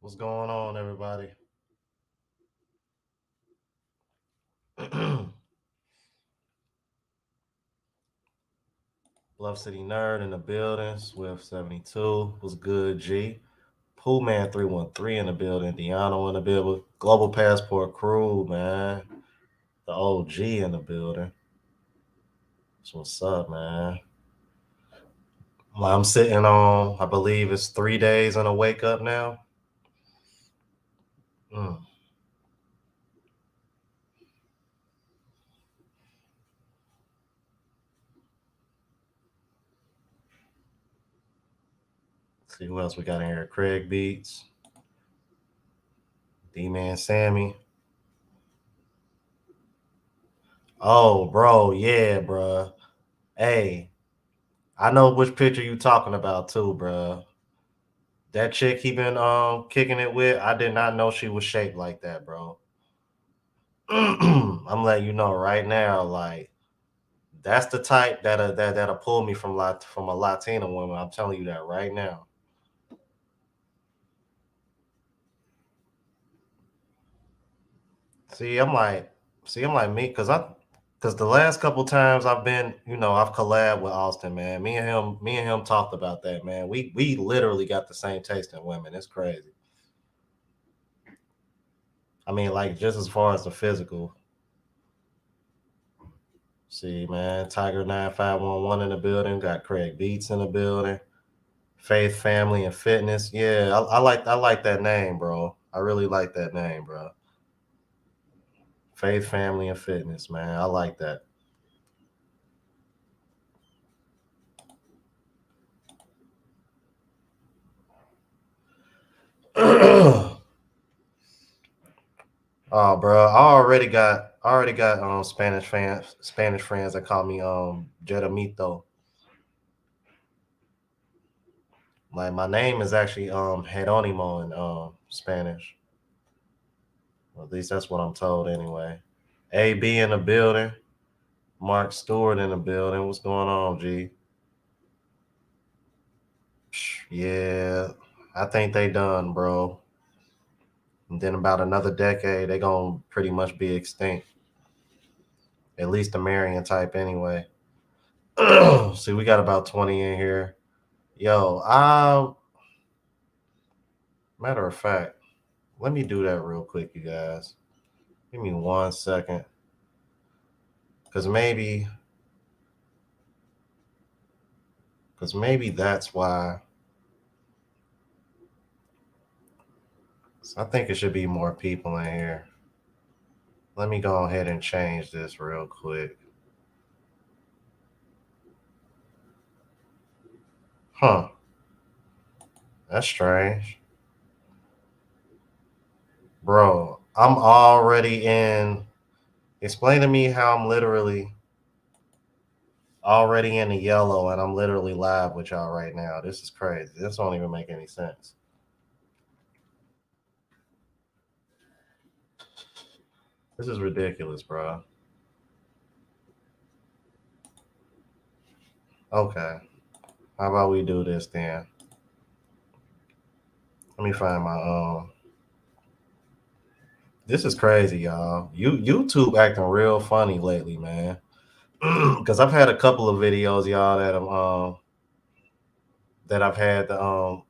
What's going on, everybody? Bluff City Nerd in the building. Swift 72. What's good, G? Pool Man 313 in the building. Deanna in the building. Global Passport Crew, man. The OG in the building. So what's up, man? Well, I'm sitting on, I believe it's 3 days in a wake up now. Mm. See who else we got in here. Craig Beats. D-Man Sammy. Oh, bro. Yeah, bro. Hey, I know which picture you talking about too, bro. That chick he been kicking it with, I did not know she was shaped like that, bro. I'm letting you know right now, like that's the type that'll pull me from a Latina woman. I'm telling you that right now. See, I'm like, I'm like me, cause the last couple times I've been, I've collabed with Auston, man. Me and him talked about that, man. We literally got the same taste in women. It's crazy. I mean, like just as far as the physical. See, man, Tiger 9511 in the building. Got Craig Beats in the building. Faith, family, and fitness. Yeah, I like that name, bro. I really like that name, bro. Faith, family, and fitness, man. I like that. Oh, bro, I already got Spanish friends that call me Jedamito. Like my name is actually Jeronimo in Spanish. Well, at least that's what I'm told anyway. AB in the building. Mark Stewart in the building. What's going on, G? Yeah, I think they done, bro. And then about another decade, they gonna pretty much be extinct. At least the Marion type, anyway. See, we got about 20 in here. Yo, matter of fact, let me do that real quick, you guys. Give me 1 second, cause maybe that's why. So I think it should be more people in here. Let me go ahead and change this real quick. Huh? That's strange. Bro, I'm already in. Explain to me how I'm literally already in the yellow and I'm literally live with y'all right now. This is crazy. This don't even make any sense. This is ridiculous, bro. Okay. How about we do this then? Let me find my This is crazy, y'all. YouTube acting real funny lately, man. Cause I've had a couple of videos, y'all, that I've had to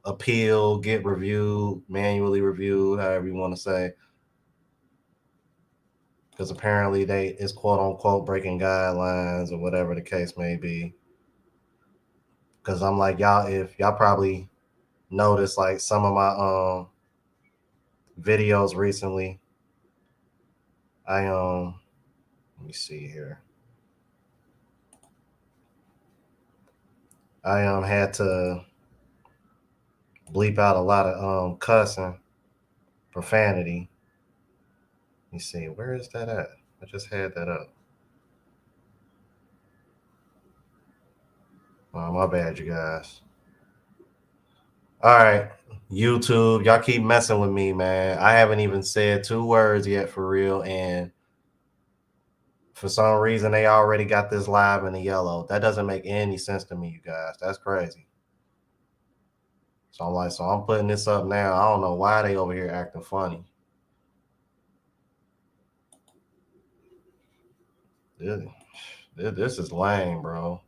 appeal, get reviewed, manually reviewed, however you want to say. Because apparently they is quote unquote breaking guidelines or whatever the case may be. Because I'm like y'all, if y'all probably noticed like some of my videos recently, I let me see here. I had to bleep out a lot of cussing, profanity. Let me see, where is that at? I just had that up. Oh, my bad, you guys. All right, YouTube, y'all keep messing with me, man. I haven't even said 2 words yet for real, and for some reason they already got this live in the yellow. That doesn't make any sense to me, you guys. That's crazy. So I'm like, so I'm putting this up now. I don't know why they over here acting funny. This is lame, bro.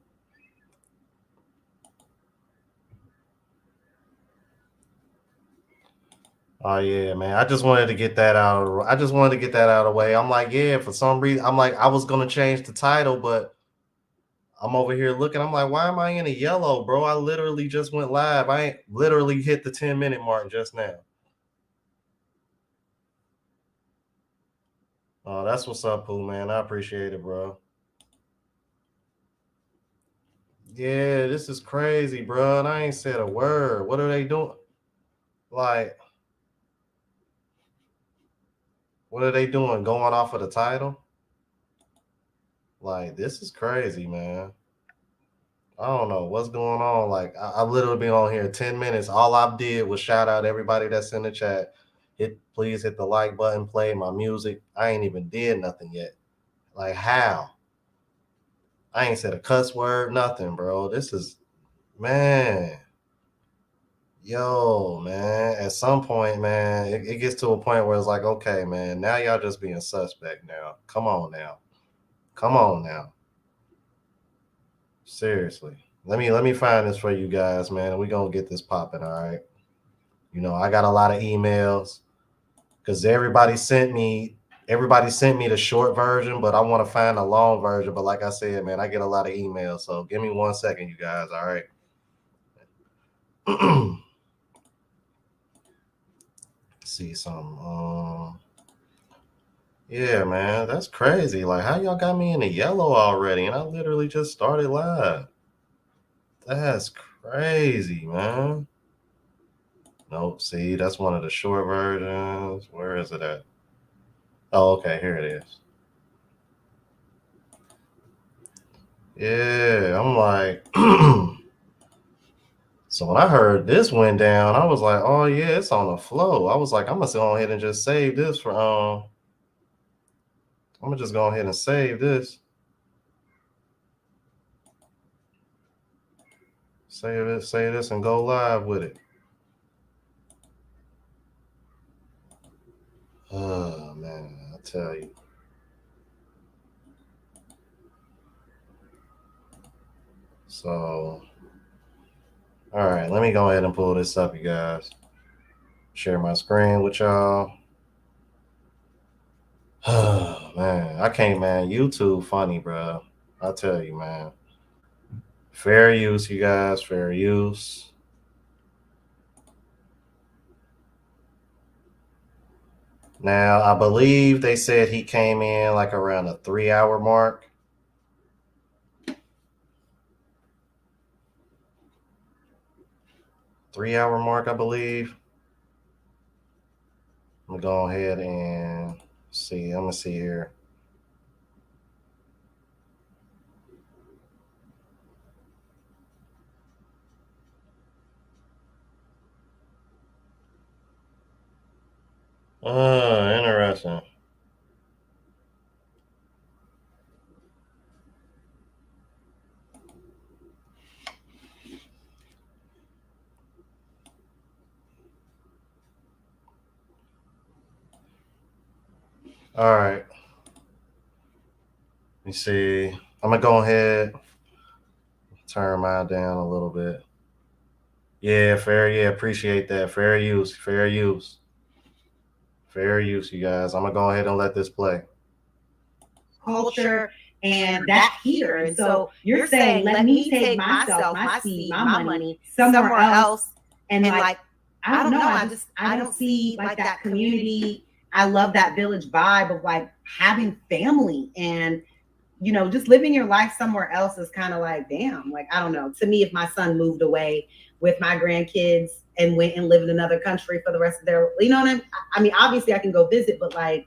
Oh yeah, man. I just wanted to get that out. I just wanted to get that out of the way. I'm like, yeah, for some reason, I'm like, I was gonna change the title, but I'm over here looking. I'm like, why am I in a yellow, bro? I literally just went live. I ain't literally hit the 10-minute mark just now. Oh, that's what's up, Pooh, man. I appreciate it, bro. Yeah, this is crazy, bro. And I ain't said a word. What are they doing? Like, what are they doing? Going off of the title? Like, this is crazy, man. I don't know what's going on. Like, I've literally been on here 10 minutes. All I did was shout out everybody that's in the chat. Please hit the like button, play my music. I ain't even did nothing yet. Like, how? I ain't said a cuss word, nothing, bro. This is, man. Yo, man. At some point, man, it gets to a point where it's like, okay, man, now y'all just being suspect now. Come on now. Come on now. Seriously. Let me find this for you guys, man. We're gonna get this popping, all right. You know, I got a lot of emails because everybody sent me the short version, but I want to find a long version. But like I said, man, I get a lot of emails. So give me 1 second, you guys, all right. See some yeah, man, that's crazy. Like, how y'all got me in the yellow already? And I literally just started live. That's crazy, man. Nope, see, that's one of the short versions. Where is it at? Oh, okay, here it is. Yeah, I'm like, so when I heard this went down, I was like, oh yeah, it's on the flow. I was like, I'm gonna go ahead and just save this for I'm gonna just go ahead and save this. Save this and go live with it. Oh man, I tell you. So all right, let me go ahead and pull this up, you guys. Share my screen with y'all. Oh man, I can't, man. YouTube funny, bro. I tell you, man. Fair use, you guys. Fair use. Now, I believe they said he came in like around a 3-hour mark. 3-hour mark, I believe. I'm gonna go ahead and see. I'm gonna see here. Interesting. All right. Let me see. I'm gonna go ahead, turn mine down a little bit. Yeah, fair. Yeah, appreciate that. Fair use. Fair use. Fair use, you guys. I'm gonna go ahead and let this play. Culture and that here. And so you're saying, let me take myself, my seed, my money somewhere else. And like, I don't know. I don't see like that community. I love that village vibe of like having family and, you know, just living your life somewhere else is kind of like, damn, like, I don't know. To me, if my son moved away with my grandkids and went and lived in another country for the rest of their, you know what I mean? Obviously I can go visit, but like,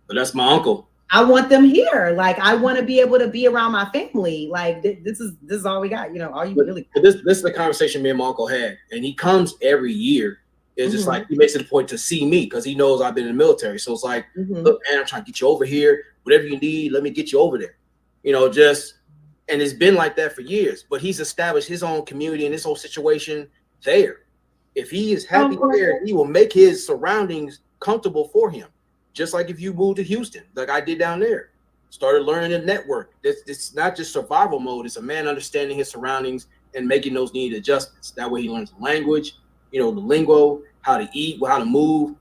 but that's my uncle. I want them here. Like, I want to be able to be around my family. Like, this is all we got. You know, all you really. This is the conversation me and my uncle had, and he comes every year. It's just like he makes it a point to see me because he knows I've been in the military. So it's like, look, man, I'm trying to get you over here. Whatever you need, let me get you over there. You know, and it's been like that for years. But he's established his own community and his whole situation there. If he is happy there, he will make his surroundings comfortable for him. Just like if you move to Houston, like I did down there, started learning the network. It's not just survival mode. It's a man understanding his surroundings and making those needed adjustments. That way he learns the language, the lingo, how to eat, how to move.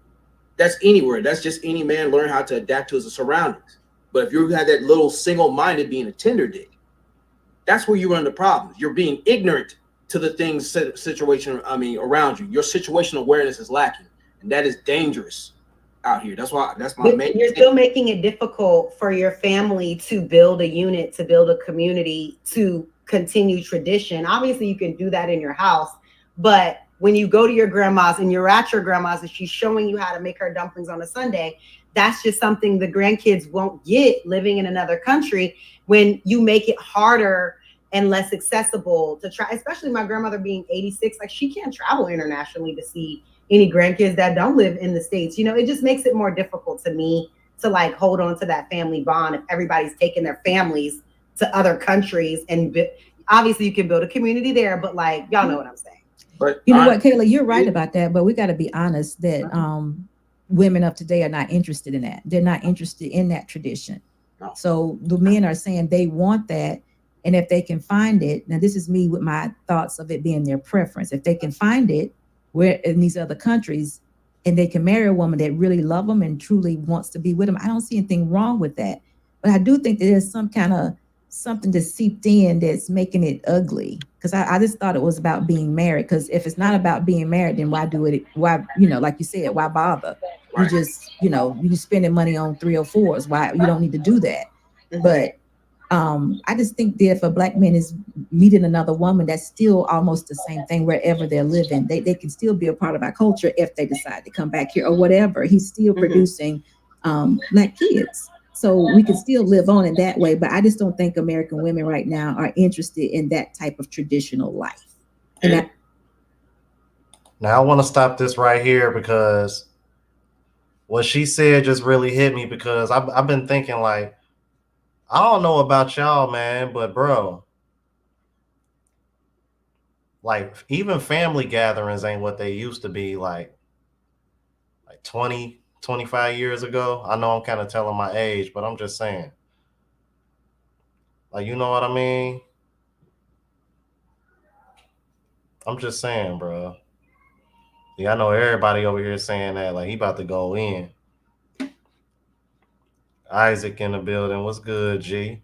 That's anywhere. That's just any man learn how to adapt to his surroundings. But if you have that little single-minded being a tender dick, that's where you run into problems. You're being ignorant to the things situation around you. Your situational awareness is lacking, and that is dangerous out here. That's my main. You're still making it difficult for your family to build a unit, to build a community, to continue tradition. Obviously, you can do that in your house, but when you go to your grandma's and you're at your grandma's and she's showing you how to make her dumplings on a Sunday, that's just something the grandkids won't get living in another country. When you make it harder and less accessible to try, especially my grandmother being 86, like she can't travel internationally to see any grandkids that don't live in the States. It just makes it more difficult to me to like hold on to that family bond if everybody's taking their families to other countries. And obviously you can build a community there, but like, y'all know what I'm saying. But you know what, Kayla, you're right about that, but we got to be honest that women of today are not interested in that. They're not interested in that tradition. No. So the men are saying they want that. And if they can find it, now this is me with my thoughts of it being their preference. If they can find it where in these other countries and they can marry a woman that really love them and truly wants to be with them, I don't see anything wrong with that. But I do think that there's some kind of something that seeped in that's making it ugly. Because I just thought it was about being married. Because if it's not about being married, then why do it? Why, like you said, why bother? Right. You just, you spending money on 304s. Why you don't need to do that? But I just think that if a black man is meeting another woman, that's still almost the same thing wherever they're living. They can still be a part of our culture if they decide to come back here or whatever. He's still producing black kids. So we can still live on in that way. But I just don't think American women right now are interested in that type of traditional life. And now I want to stop this right here because what she said just really hit me, because I've been thinking like, I don't know about y'all, man, but bro, like even family gatherings ain't what they used to be like 20, 25 years ago. I know I'm kind of telling my age, but I'm just saying. Like, you know what I mean? I'm just saying, bro. Yeah, I know everybody over here saying that like he about to go in. Isaac in the building. What's good, G?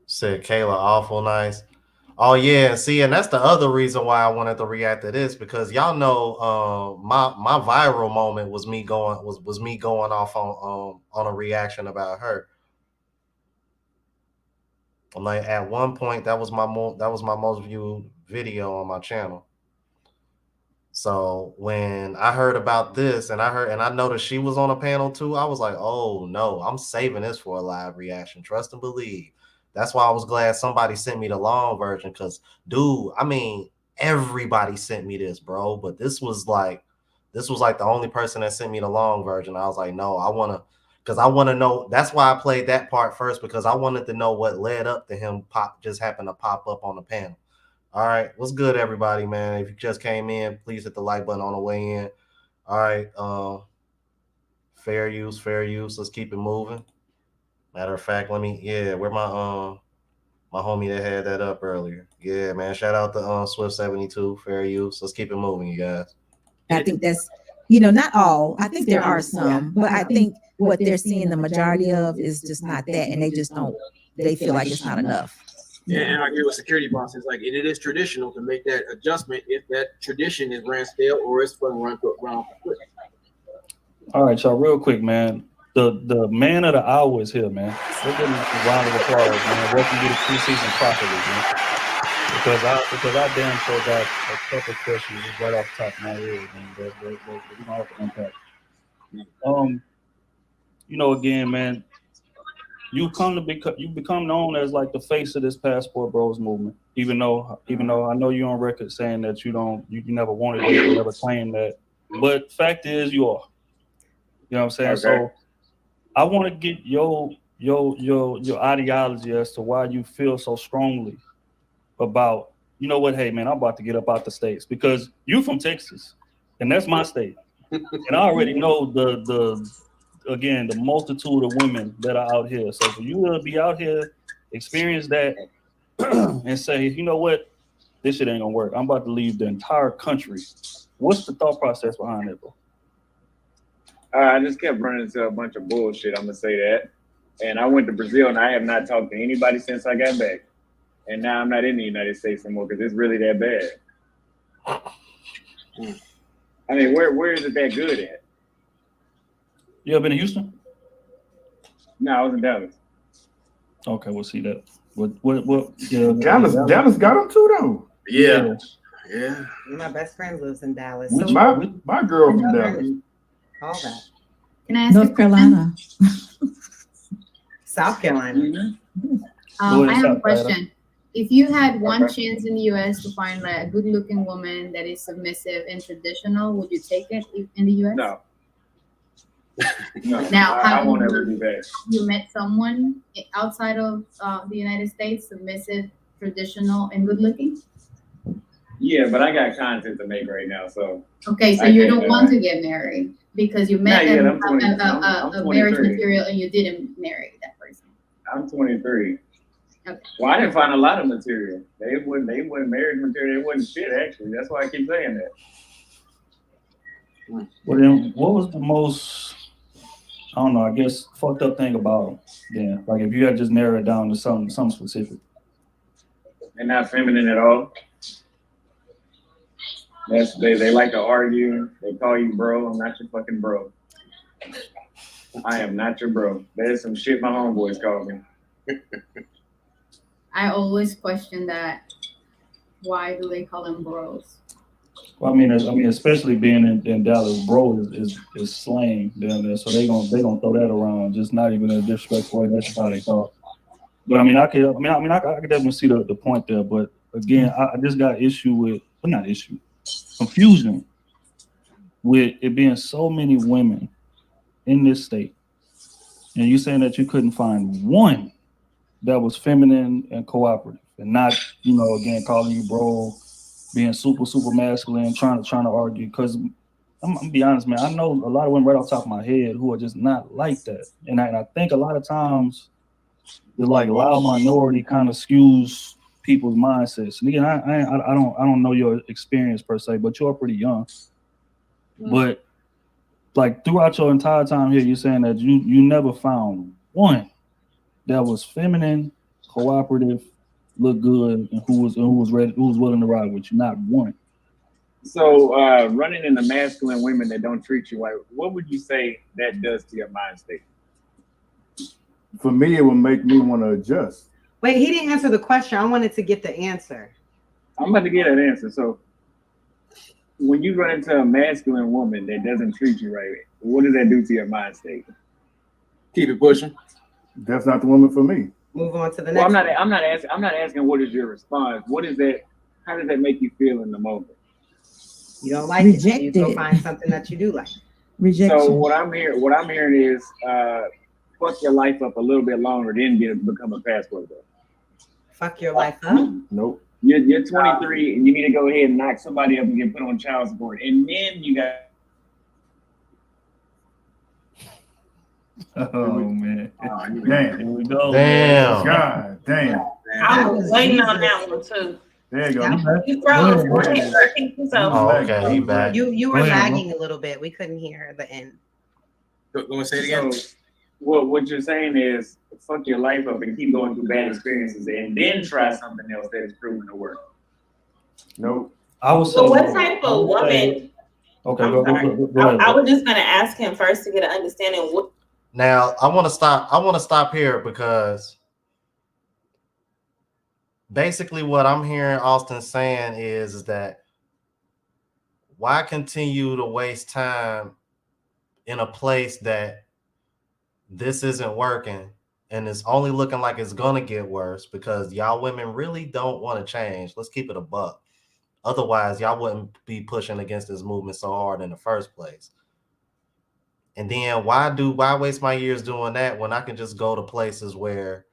Said Kayla awful nice. Oh yeah, see, and that's the other reason why I wanted to react to this, because y'all know my viral moment was me going off on a reaction about her. I'm like, at one point that was my most viewed video on my channel. So when I heard about this and I noticed she was on a panel too, I was like, oh no, I'm saving this for a live reaction. Trust and believe. That's why I was glad somebody sent me the long version, because dude, I mean, everybody sent me this, bro. But this was like the only person that sent me the long version. I was like, no, I want to know. That's why I played that part first, because I wanted to know what led up to him just happened to pop up on the panel. All right, what's good, everybody, man? If you just came in, please hit the like button on the way in. All right, fair use. Let's keep it moving. Matter of fact, where my homie that had that up earlier. Yeah, man. Shout out to Swift 72, fair use. Let's keep it moving, you guys. I think that's, not all. I think there are some, but I think what they're seeing the majority of is just not that, and they feel like it's not enough. Yeah, and I agree with security bosses. Like, it is traditional to make that adjustment if that tradition is ran stale or it's going to run quick. All right, y'all, real quick, man. The man of the hour is here, man. We're getting a round of applause, man. Welcome to the preseason properly, man. Because I damn sure got a couple questions right off the top of my head, man. We're gonna have to unpack. Again, man, you become known as like the face of this Passport Bros movement. Even though I know you're on record saying that you never wanted it, you never claimed that. But fact is, you are. You know what I'm saying? Okay. So I want to get your ideology as to why you feel so strongly about, you know what, hey man, I'm about to get up out the States because you from Texas and that's my state. And I already know the multitude of women that are out here. So for you to be out here, experience that and say, you know what, this shit ain't gonna work. I'm about to leave the entire country. What's the thought process behind it, bro? I just kept running into a bunch of bullshit. I'm gonna say that. And I went to Brazil, and I have not talked to anybody since I got back. And now I'm not in the United States anymore because it's really that bad. I mean, where is it that good at? You ever been to Houston? No, I was in Dallas. Okay, we'll see that. What? Yeah, Dallas got them too, though. Yeah. My best friend lives in Dallas. Which- So My girl from Dallas. all that. Can I ask a North question? Carolina. South Carolina. Go ahead, I have a Salvador. question. If you had one chance in the U.S. to find like a good-looking woman that is submissive and traditional, would you take it in the U.S.? No. No, Now, I won't ever do that. You met someone outside of the United States, submissive, traditional, and good-looking? Yeah, but I got content to make right now, so. Okay, so I you can't don't do want that. to get married because you met Not yet, a I'm marriage 23. material and you didn't marry that person. I'm 23. Okay. Well, I didn't find a lot of material. They wasn't marriage material. They wasn't shit, actually. That's why I keep saying that. Well, then, what was the most, I don't know, I guess, fucked up thing about them? Like, if you had just narrowed it down to something specific. They're not feminine at all. They like to argue. They call you bro. I'm not your fucking bro. I am not your bro. There's some shit my homeboys call me. I always question that. Why do they call them bros? Well, I mean, especially being in Dallas, bro is slang down there, so they gonna throw that around, just not even in a disrespectful way. That's just how they talk. But I could definitely see the point there. But again, I just got confusion with it being so many women in this state, and you saying that you couldn't find one that was feminine and cooperative, and not, again, calling you bro, being super masculine, trying to argue. Because I'm gonna be honest, man, I know a lot of women right off the top of my head who are just not like that, and I think a lot of times the loud minority kind of skews people's mindsets. And again, I don't know your experience per se, but you're pretty young. Mm-hmm. But like throughout your entire time here, you're saying that you never found one that was feminine, cooperative, looked good, and who was ready, who was willing to ride with you. Not one. So running into masculine women that don't treat you right, what would you say that does to your mind state? For me, it would make me want to adjust. Wait, he didn't answer the question. I wanted to get the answer. I'm about to get that answer. So when you run into a masculine woman that doesn't treat you right, what does that do to your mind state? Keep it pushing. That's not the woman for me. Move on to the Well, next. I'm not asking what is your response. What is that? How does that make you feel in the moment? You don't like it, so you go find something that you do like. Rejection. So what I'm hearing is fuck your life up a little bit longer, then become a passport girl. Fuck your life up? Nope. You're 23 and you need to go ahead and knock somebody up and get put on child support, and then you got. Oh man! Damn. Here we go. Damn. God damn. I was waiting on that one too. There you go. You froze. Go ahead, sir. Keep this over. Oh, okay, he back. You were Go ahead, lagging a little bit. We couldn't hear the end. Go and say it again. So what you're saying is fuck your life up and keep going through bad experiences, and then try something else that is proven to work. Nope. I was So what type of woman? Okay, I'm go sorry. ahead. I was just gonna ask him first to get an understanding. What? Now I want to stop here because basically what I'm hearing Austin saying is that why continue to waste time in a place that this isn't working and it's only looking like it's gonna get worse because y'all women really don't want to change. Let's keep it a buck. Otherwise, y'all wouldn't be pushing against this movement so hard in the first place. And then why waste my years doing that when I can just go to places where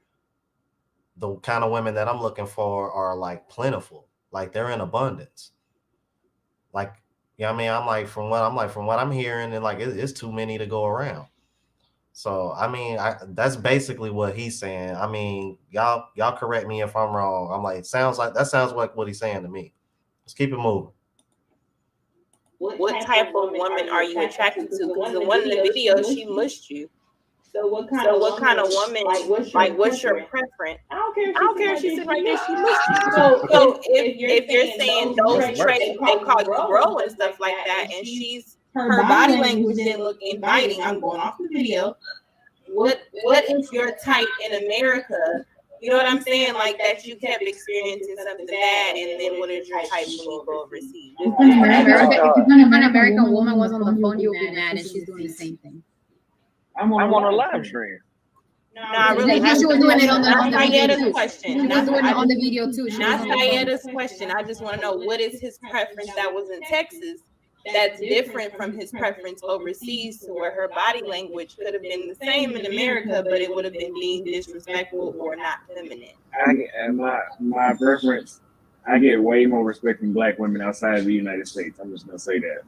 the kind of women that I'm looking for are like plentiful, like they're in abundance. Like, yeah, I mean, from what I'm hearing, and like it's too many to go around. So I mean, that's basically what he's saying. I mean, y'all correct me if I'm wrong. I'm like, sounds like what he's saying to me. Let's keep it moving. What type of woman are you attracted to? Because the one in the video, she mushed you. So what kind of woman? Like, what's your preference? I don't care if she's sitting right there. She mushed you. So if you're saying those traits, they call you bro and stuff like that, and her body language didn't look inviting. I'm going off the video. What is your type in America? You know what I'm saying? Like that you kept experiencing something bad, and then what is your type when you go overseas? If an American woman was on the phone, you would be mad, and she's doing the same thing. I'm on a live stream. No, really. She was doing it on the video too. Question. She was doing it on the video too. Not Sayeda's question. I just want to know what is his preference that was in Texas that's different from his preference overseas, to where her body language could have been the same in America, but it would have been deemed disrespectful or not feminine. My preference, I get way more respect from black women outside of the United States. I'm just gonna say that.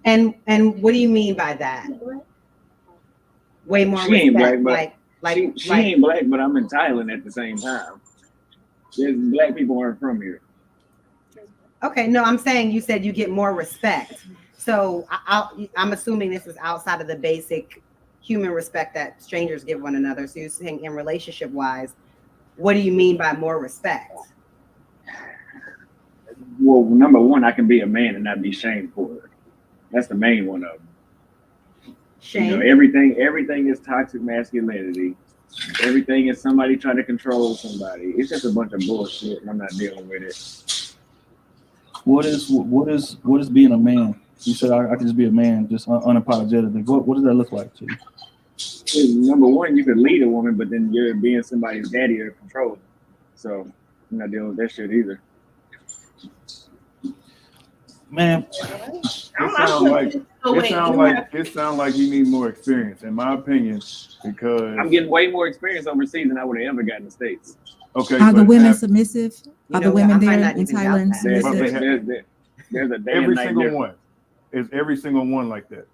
And what do you mean by that? Way more she ain't respect, black, but she ain't black, but I'm in Thailand at the same time. There's black people aren't from here. Okay, no, I'm saying you said you get more respect. So I'm assuming this is outside of the basic human respect that strangers give one another. So you're saying in relationship wise, what do you mean by more respect? Well, number one, I can be a man and not be shamed for it. That's the main one of them. Shame. You know, everything is toxic masculinity. Everything is somebody trying to control somebody. It's just a bunch of bullshit, and I'm not dealing with it. What is being a man? You said I can just be a man, just unapologetically. What does that look like to you? Number one, you could lead a woman, but then you're being somebody's daddy or controller. So I'm not dealing with that shit either. Man, it sounds like you need more experience, in my opinion, because I'm getting way more experience overseas than I would have ever gotten in the States. Okay, are the women submissive? Are the women there in Thailand submissive? There's a day every and night single difference. one. Is every single one like that?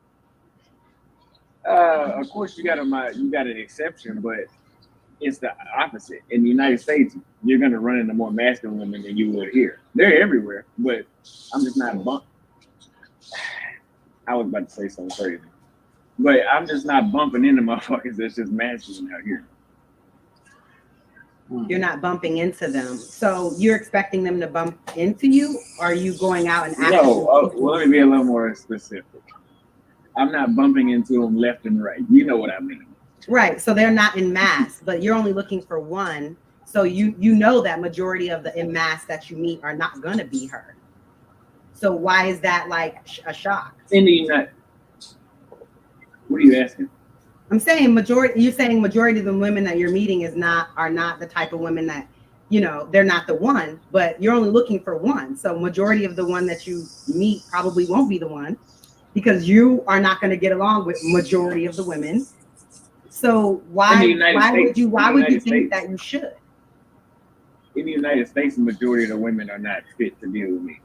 Of course, you got an exception, but it's the opposite. In the United States, you're going to run into more masculine women than you would here. They're everywhere, but I'm just not I was about to say something crazy, but I'm just not bumping into motherfuckers that's just masculine out here. You're not bumping into them. So you're expecting them to bump into you? Or are you going out and actually? No, well, let me be a little more specific. I'm not bumping into them left and right. You know what I mean. Right. So they're not in mass, but you're only looking for one. So you know that majority of the in mass that you meet are not going to be her. So why is that like a shock? In the United. What are you asking? I'm saying majority. You're saying majority of the women that you're meeting are not the type of women that, you know, they're not the one, but you're only looking for one. So majority of the one that you meet probably won't be the one, because you are not going to get along with majority of the women. So why would you think that you should? In the United States, the majority of the women are not fit to deal with me.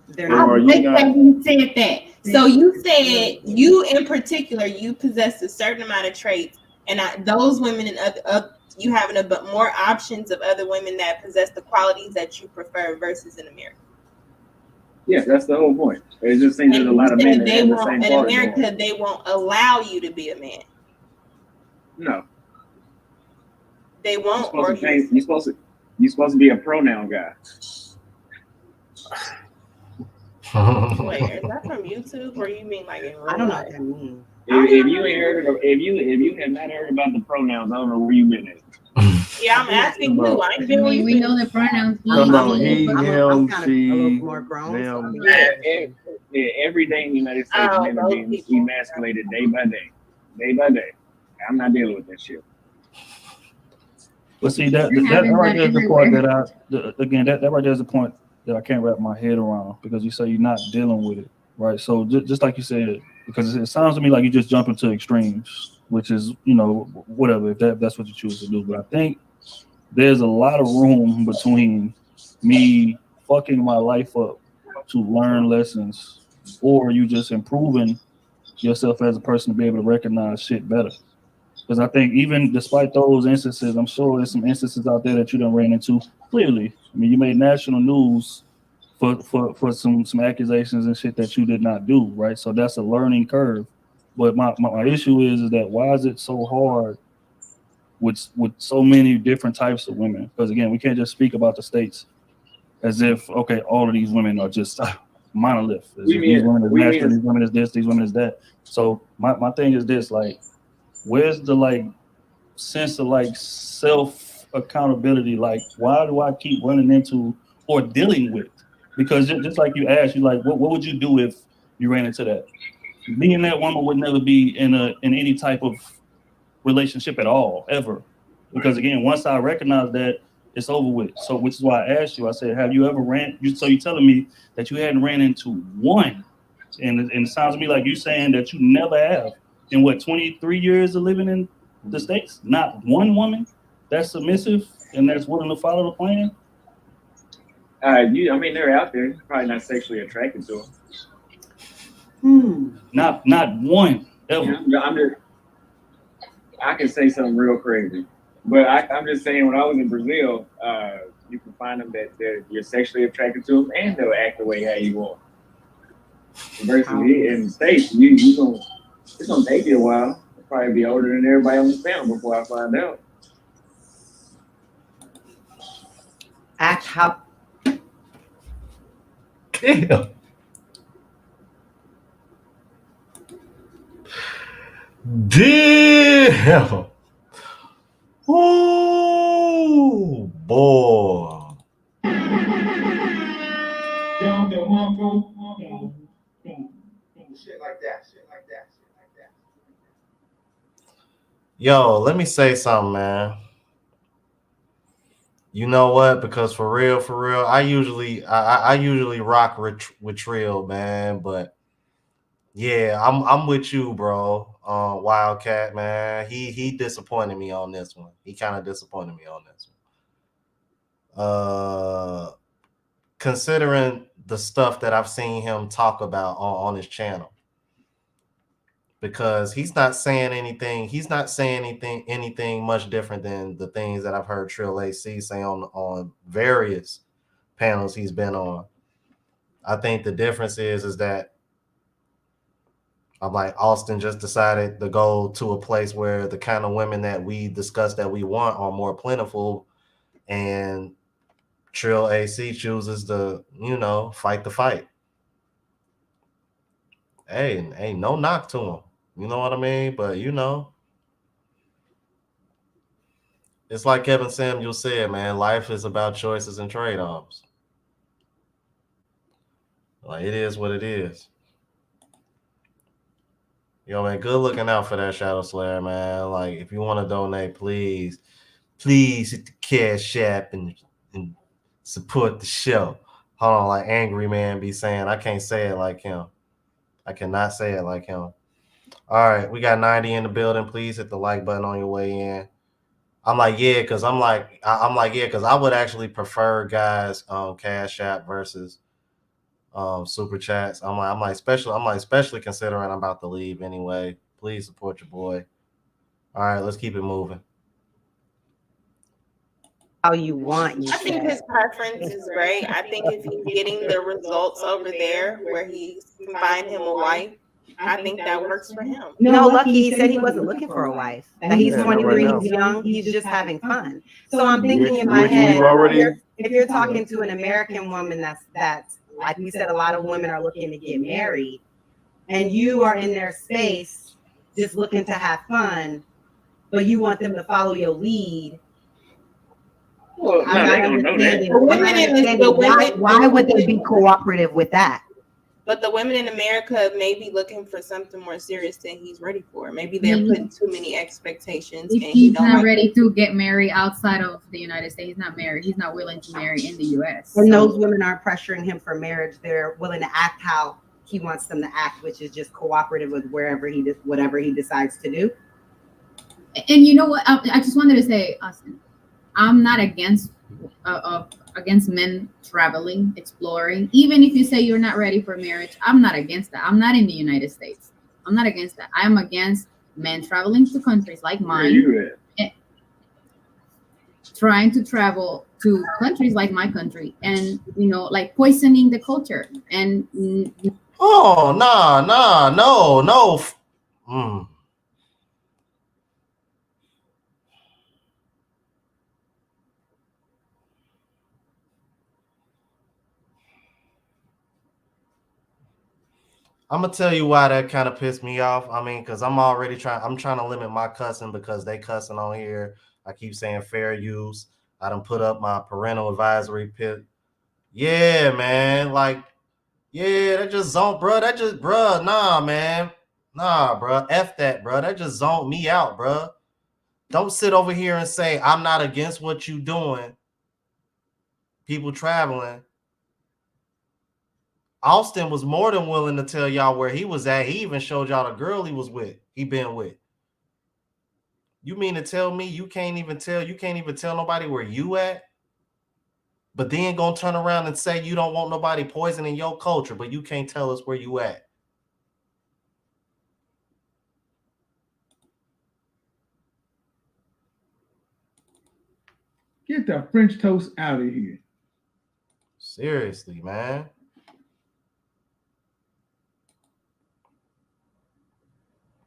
They're not. You said that. So you said you in particular, you possess a certain amount of traits, and those women and other you having more options of other women that possess the qualities that you prefer versus in America. Yes, that's the whole point. It just seems there's a lot of men that have the same in America, they won't allow you to be a man. No. They won't. You're supposed to be a pronoun guy. Wait, is that from YouTube, or you mean like in real life? I don't know what that means. If you ain't heard of, if you have not heard about the pronouns, I don't know where you been at. Yeah, I'm asking you. I ain't been We know the pronouns. He, him, she, them. Every day in the United States, men are being emasculated day by day. Day by day. I'm not dealing with that shit. But see, that right there is the part that right there is the point that I can't wrap my head around, because you say you're not dealing with it, right? So just like you said, because it sounds to me like you just jump into extremes. which is, you know, whatever, if that's what you choose to do. But I think there's a lot of room between me fucking my life up to learn lessons, or you just improving yourself as a person to be able to recognize shit better. Because I think even despite those instances, I'm sure there's some instances out there that you done ran into. Clearly, I mean, you made national news for some accusations and shit that you did not do, right? So that's a learning curve. But my issue is that why is it so hard with so many different types of women? Because again, we can't just speak about the states as if, okay, all of these women are just monolith. These women is natural, these women is this, these women is that. So my thing is this, like, where's the like sense of like self accountability? Like, why do I keep running into or dealing with? Because just like you asked, you like, what would you do if you ran into that? Me and that woman would never be in any type of relationship at all, ever. Because again, once I recognize that, it's over with. So which is why I asked you, I said, have you ever so you're telling me that you hadn't ran into one, and it sounds to me like you're saying that you never have in what, 23 years of living in the States, not one woman that's submissive and that's willing to follow the plan? I mean, they're out there. You're probably not sexually attracted to them. Not one ever. I can say something real crazy, but I'm just saying, when I was in Brazil, you can find them that you're sexually attracted to them, and they'll act the way how you want. Versus in the States, it's gonna take you a while. I'll probably be older than everybody on this panel before I find out. Act how. Damn. Damn. Ooh, boy. Shit like that. Yo, let me say something, man. You know what? Because for real, I usually rock with Trill, man. But yeah, I'm with you, bro. Wildcat, man. He disappointed me on this one. He kind of disappointed me on this one. Considering the stuff that I've seen him talk about on his channel. Because he's not saying anything much different than the things that I've heard Trill AC say on various panels he's been on. I think the difference is that I'm like, Auston just decided to go to a place where the kind of women that we discussed that we want are more plentiful, and Trill AC chooses to, fight the fight. Hey, no knock to him. You know what I mean? But it's like Kevin Samuel said, man, life is about choices and trade-offs. Like, it is what it is. Yo, man, good looking out for that Shadow Slayer, man. Like, if you want to donate, please hit the Cash App and support the show. Hold on, like Angry Man be saying, I can't say it like him. I cannot say it like him. All right, we got 90 in the building. Please hit the like button on your way in. I'm like, yeah, because I would actually prefer guys Cash App versus super chats. I'm like, especially considering I'm about to leave anyway. Please support your boy. All right, let's keep it moving. How you want. I think his preference is great. I think if he's getting the results over there where he can find him a wife, I think that works for him. No, Lucky, he said he wasn't looking for a wife. That he's 23, he's young, he's just having fun. So I'm thinking in my head, if you're talking to an American woman that's like we said, a lot of women are looking to get married, and you are in their space just looking to have fun, but you want them to follow your lead. Well, why would they be cooperative with that? But the women in America may be looking for something more serious than he's ready for. Maybe they're putting too many expectations. If he's not ready to get married outside of the United States, he's not married. He's not willing to marry in the U.S. And those women aren't pressuring him for marriage. They're willing to act how he wants them to act, which is just cooperative with whatever he decides to do. And you know what? I just wanted to say, Austin, I'm not against men traveling, exploring. Even if you say you're not ready for marriage, I'm not against that. I'm not in the United States. I'm not against that. I'm against men traveling to countries like mine, trying to travel to countries like my country, and like poisoning the culture. And oh no. Mm. I'm gonna tell you why that kind of pissed me off. I mean, because I'm trying to limit my cussing because they cussing on here. I keep saying fair use. I done put up my parental advisory pit. Yeah, man. Like, yeah, that just zoned, bro. Nah, man. Nah, bro. F that, bro. That just zoned me out, bro. Don't sit over here and say I'm not against what you doing. People traveling. Auston was more than willing to tell y'all where he was at. He even showed y'all the girl he been with. You mean to tell me you can't even tell nobody where you at? But then gonna turn around and say you don't want nobody poisoning your culture, but you can't tell us where you at. Get the French toast out of here. Seriously, man.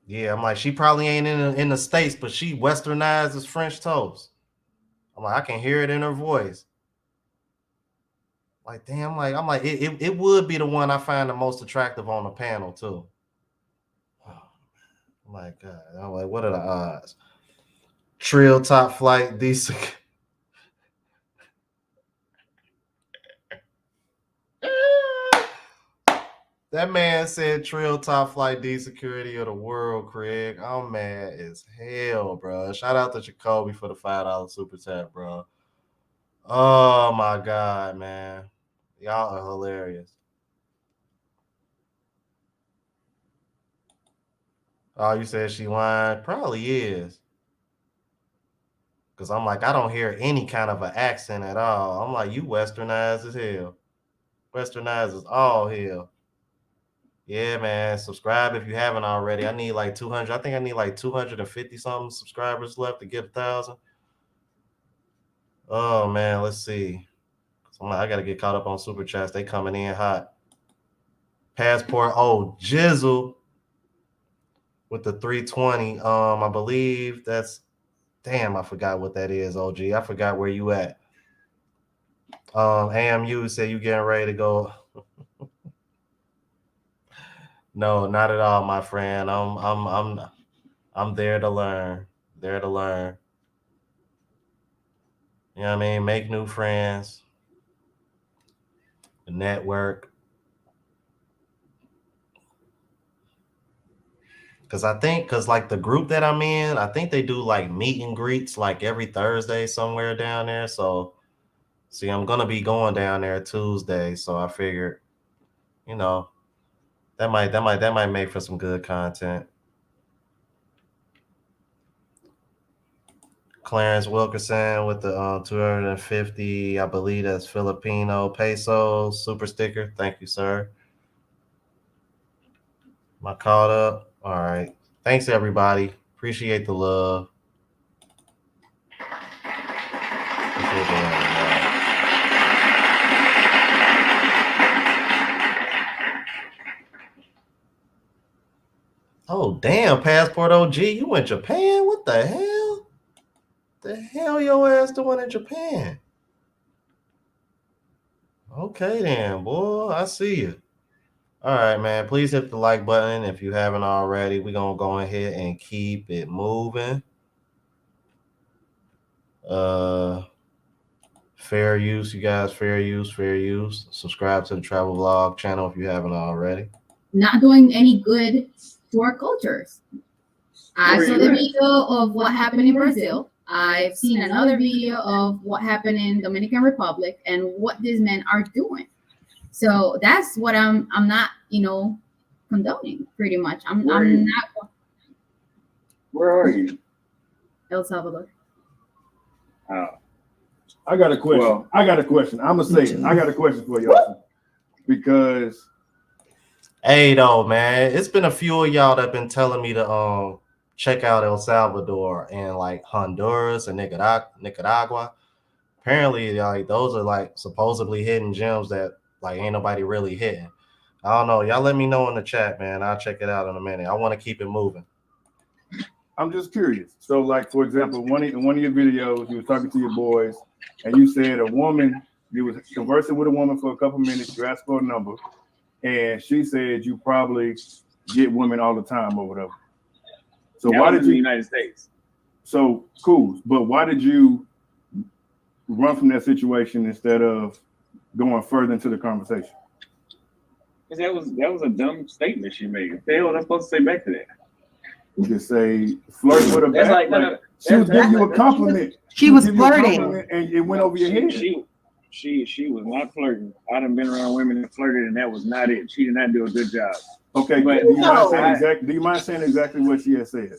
Yeah, I'm like, she probably ain't in the States, but she westernized as French toast. I'm like, I can hear it in her voice. Like, damn, I'm like, it would be the one I find the most attractive on the panel, too. Oh, my God. I'm like, what are the odds? Trill top flight, decent. That man said Trill top flight D security of the world, Craig. I'm mad as hell, bro. Shout out to Jacoby for the $5 super chat, bro. Oh my God, man. Y'all are hilarious. Oh, you said she lying? Probably is. Because I'm like, I don't hear any kind of an accent at all. I'm like, you westernized as hell. Westernized as all hell. Yeah, man. Subscribe if you haven't already. I need like 200. I think I need like 250 something subscribers left to get 1,000. Oh, man. Let's see. So I got to get caught up on super chats. They coming in hot. Passport. Oh, Jizzle with the 320. I believe that's. Damn, I forgot what that is, OG. I forgot where you at. AMU said you getting ready to go. No, not at all, my friend. I'm there to learn. There to learn. You know what I mean? Make new friends. Network. Cause like the group that I'm in, I think they do like meet and greets like every Thursday somewhere down there. So see, I'm gonna be going down there Tuesday. So I figured, you know, that might make for some good content. Clarence Wilkerson with the 250, I believe that's Filipino pesos super sticker. Thank you, sir. Am I caught up? All right. Thanks, everybody. Appreciate the love. Appreciate the love, y'all. Oh, damn, Passport OG. You in Japan? What the hell? The hell your ass doing in Japan? Okay, then, boy. I see you. All right, man. Please hit the like button if you haven't already. We're going to go ahead and keep it moving. Fair use, you guys. Fair use. Subscribe to the Travel Vlog channel if you haven't already. Not doing any good to our cultures. I saw the video of what happened in Brazil. I've seen another video of what happened in Dominican Republic and what these men are doing. So that's what I'm not, condoning pretty much. I'm not. Where are you? El Salvador. I got a question. Well, I'm gonna say it. I got a question for y'all because Hey, though, man, it's been a few of y'all that been telling me to check out El Salvador and like Honduras and Nicaragua. Apparently, like those are like supposedly hidden gems that like ain't nobody really hitting. I don't know. Y'all let me know in the chat, man. I'll check it out in a minute. I want to keep it moving. I'm just curious. So, like for example, in one of your videos, you were talking to your boys, and you said you was conversing with a woman for a couple minutes. You asked for a number, and she said you probably get women all the time or whatever. So that why was did in the you? United States? So cool, but why did you run from that situation instead of going further into the conversation? Because that was a dumb statement she made. What the hell was I supposed to say back to that? You could say flirt with her That's back. like, She was giving you a compliment. She was giving you a flirting. compliment and it went over your head. She was not flirting. I done been around women that flirted, and that was not it. She did not do a good job. Okay, But do you mind saying exactly what she had said?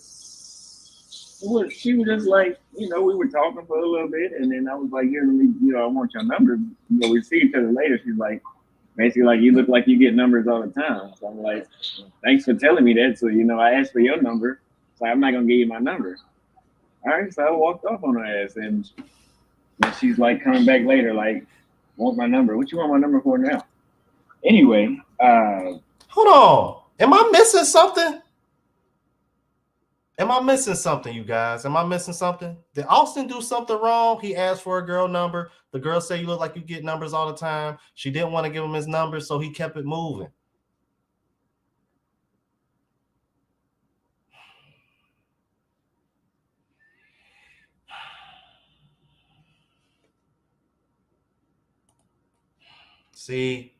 Well, she was just like, we were talking for a little bit, and then I was like, here, I want your number. We see each other later. She's like, basically like, you look like you get numbers all the time. So I'm like, thanks for telling me that. So, I asked for your number, so I'm not going to give you my number. All right, so I walked off on her ass, and she's like coming back later, like, want my number. What you want my number for now? Anyway. Hold on. Am I missing something? You guys? Am I missing something? Did Auston do something wrong? He asked for a girl number. The girl said you look like you get numbers all the time. She didn't want to give him his number, so he kept it moving. See,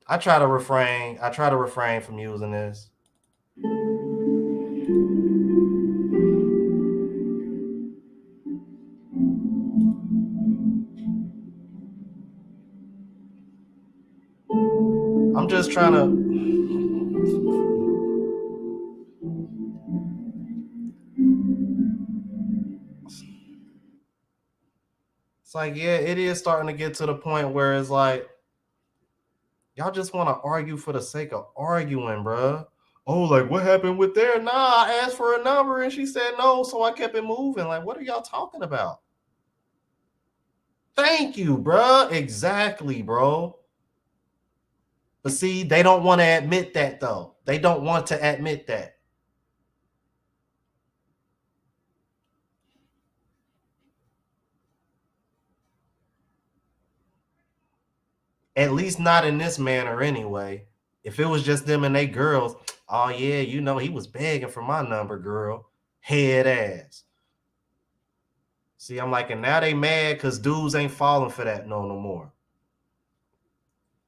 I try to refrain from using this. I'm just trying to. It's like, yeah, it is starting to get to the point where it's like, y'all just want to argue for the sake of arguing, bruh. Oh, like what happened with there? Nah, I asked for a number and she said no, so I kept it moving. Like, what are y'all talking about? Thank you, bruh. Exactly, bro. But see, they don't want to admit that, though. They don't want to admit that. At least not in this manner anyway. If it was just them and they girls, oh yeah, he was begging for my number, girl. Head ass. See, I'm like, and now they mad because dudes ain't falling for that no more.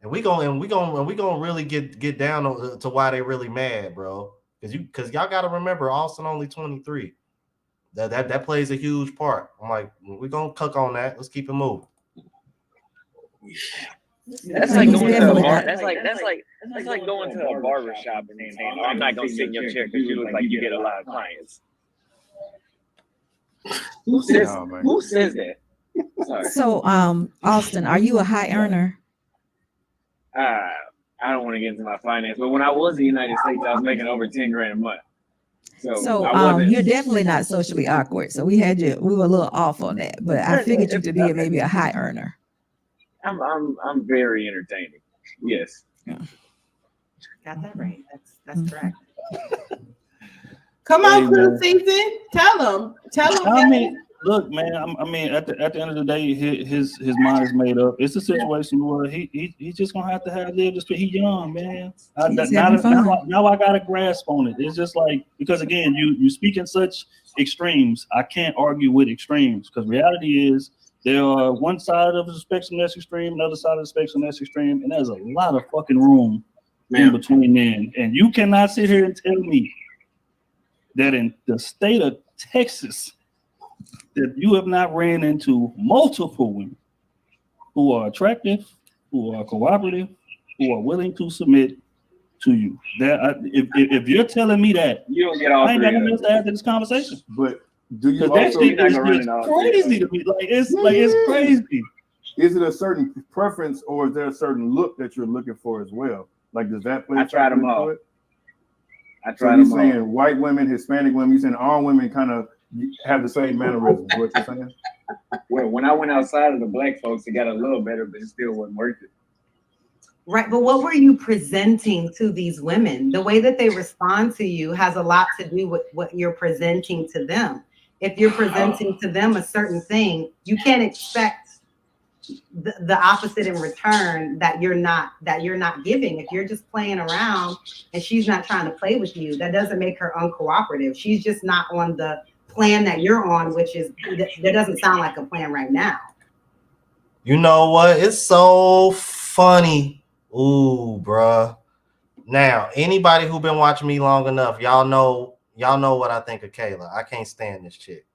And we gonna really get down to why they really mad, bro. Because y'all gotta remember, Auston only 23. That plays a huge part. I'm like, we gonna cook on that. Let's keep it moving. That's like going to a bar. That's like going to a barber shop and saying, "Oh, I'm not gonna sit in your chair because you look like you get a lot of clients." Who says that? Sorry. So, Auston, are you a high earner? I don't want to get into my finance, but when I was in the United States, I was making over 10 grand a month. So you're definitely not socially awkward. So we were a little off on that, but I figured you to be maybe a high earner. I'm very entertaining. Yes. Yeah. Got that right. That's correct. Come on, Crew Season. Tell them. I mean, look, man. At the end of the day, his mind is made up. It's a situation where he's just gonna have to live this. He's young, man. Now I got a grasp on it. It's just like, because again, you speak in such extremes. I can't argue with extremes, because reality is there are one side of the spectrum that's extreme, another side of the spectrum that's extreme, and there's a lot of fucking room in between then. And you cannot sit here and tell me that in the state of Texas, that you have not ran into multiple women who are attractive, who are cooperative, who are willing to submit to you. If you're telling me that, you don't get all I ain't three got nothing else to add to this conversation. But Do you That also, shit is just crazy to me. Like it's crazy. is it a certain preference or is there a certain look that you're looking for as well? Like, does that play? I tried them into all. it? I So tried you're them all. saying white women, Hispanic women, you're saying all women kind of have the same mannerisms, what you're saying? Well, when I went outside of the black folks, it got a little better, but it still wasn't worth it. Right, but what were you presenting to these women? The way that they respond to you has a lot to do with what you're presenting to them. If you're presenting to them a certain thing, you can't expect the opposite in return that you're not giving. If you're just playing around and she's not trying to play with you, that doesn't make her uncooperative. She's just not on the plan that you're on, which is that doesn't sound like a plan right now. You know what? It's so funny. Ooh, bruh. Now, anybody who been watching me long enough, y'all know what I think of Kayla. I can't stand this chick.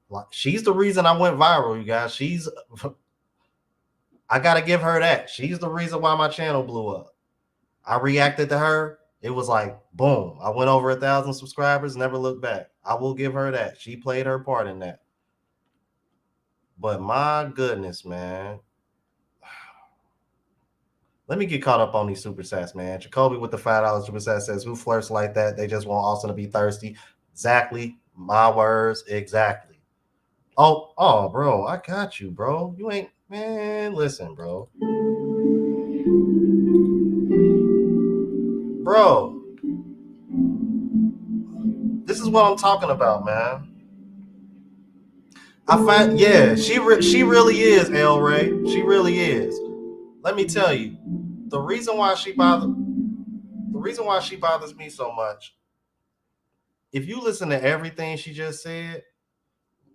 Like, she's the reason I went viral, you guys. I gotta give her that. She's the reason why my channel blew up. I reacted to her. It was like, boom. I went over 1,000 subscribers, never looked back. I will give her that. She played her part in that. But my goodness, man. Let me get caught up on these super chats, man. Jacoby with the $5 super chat says, who flirts like that? They just want Auston to be thirsty. Exactly. My words. Exactly. Oh, bro. I got you, bro. You ain't, man. Listen, bro. Bro. This is what I'm talking about, man. I find, yeah, she really is, El Ray. She really is. Let me tell you, the reason why she bothers me so much, if you listen to everything she just said,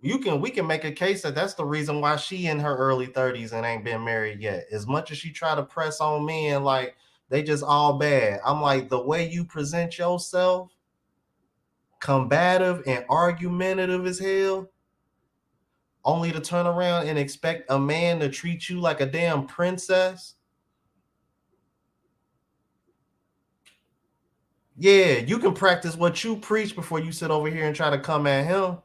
we can make a case that that's the reason why she in her early 30s and ain't been married yet. As much as she try to press on men like they just all bad, I'm like, the way you present yourself, combative and argumentative as hell, only to turn around and expect a man to treat you like a damn princess. Yeah, you can practice what you preach before you sit over here and try to come at him.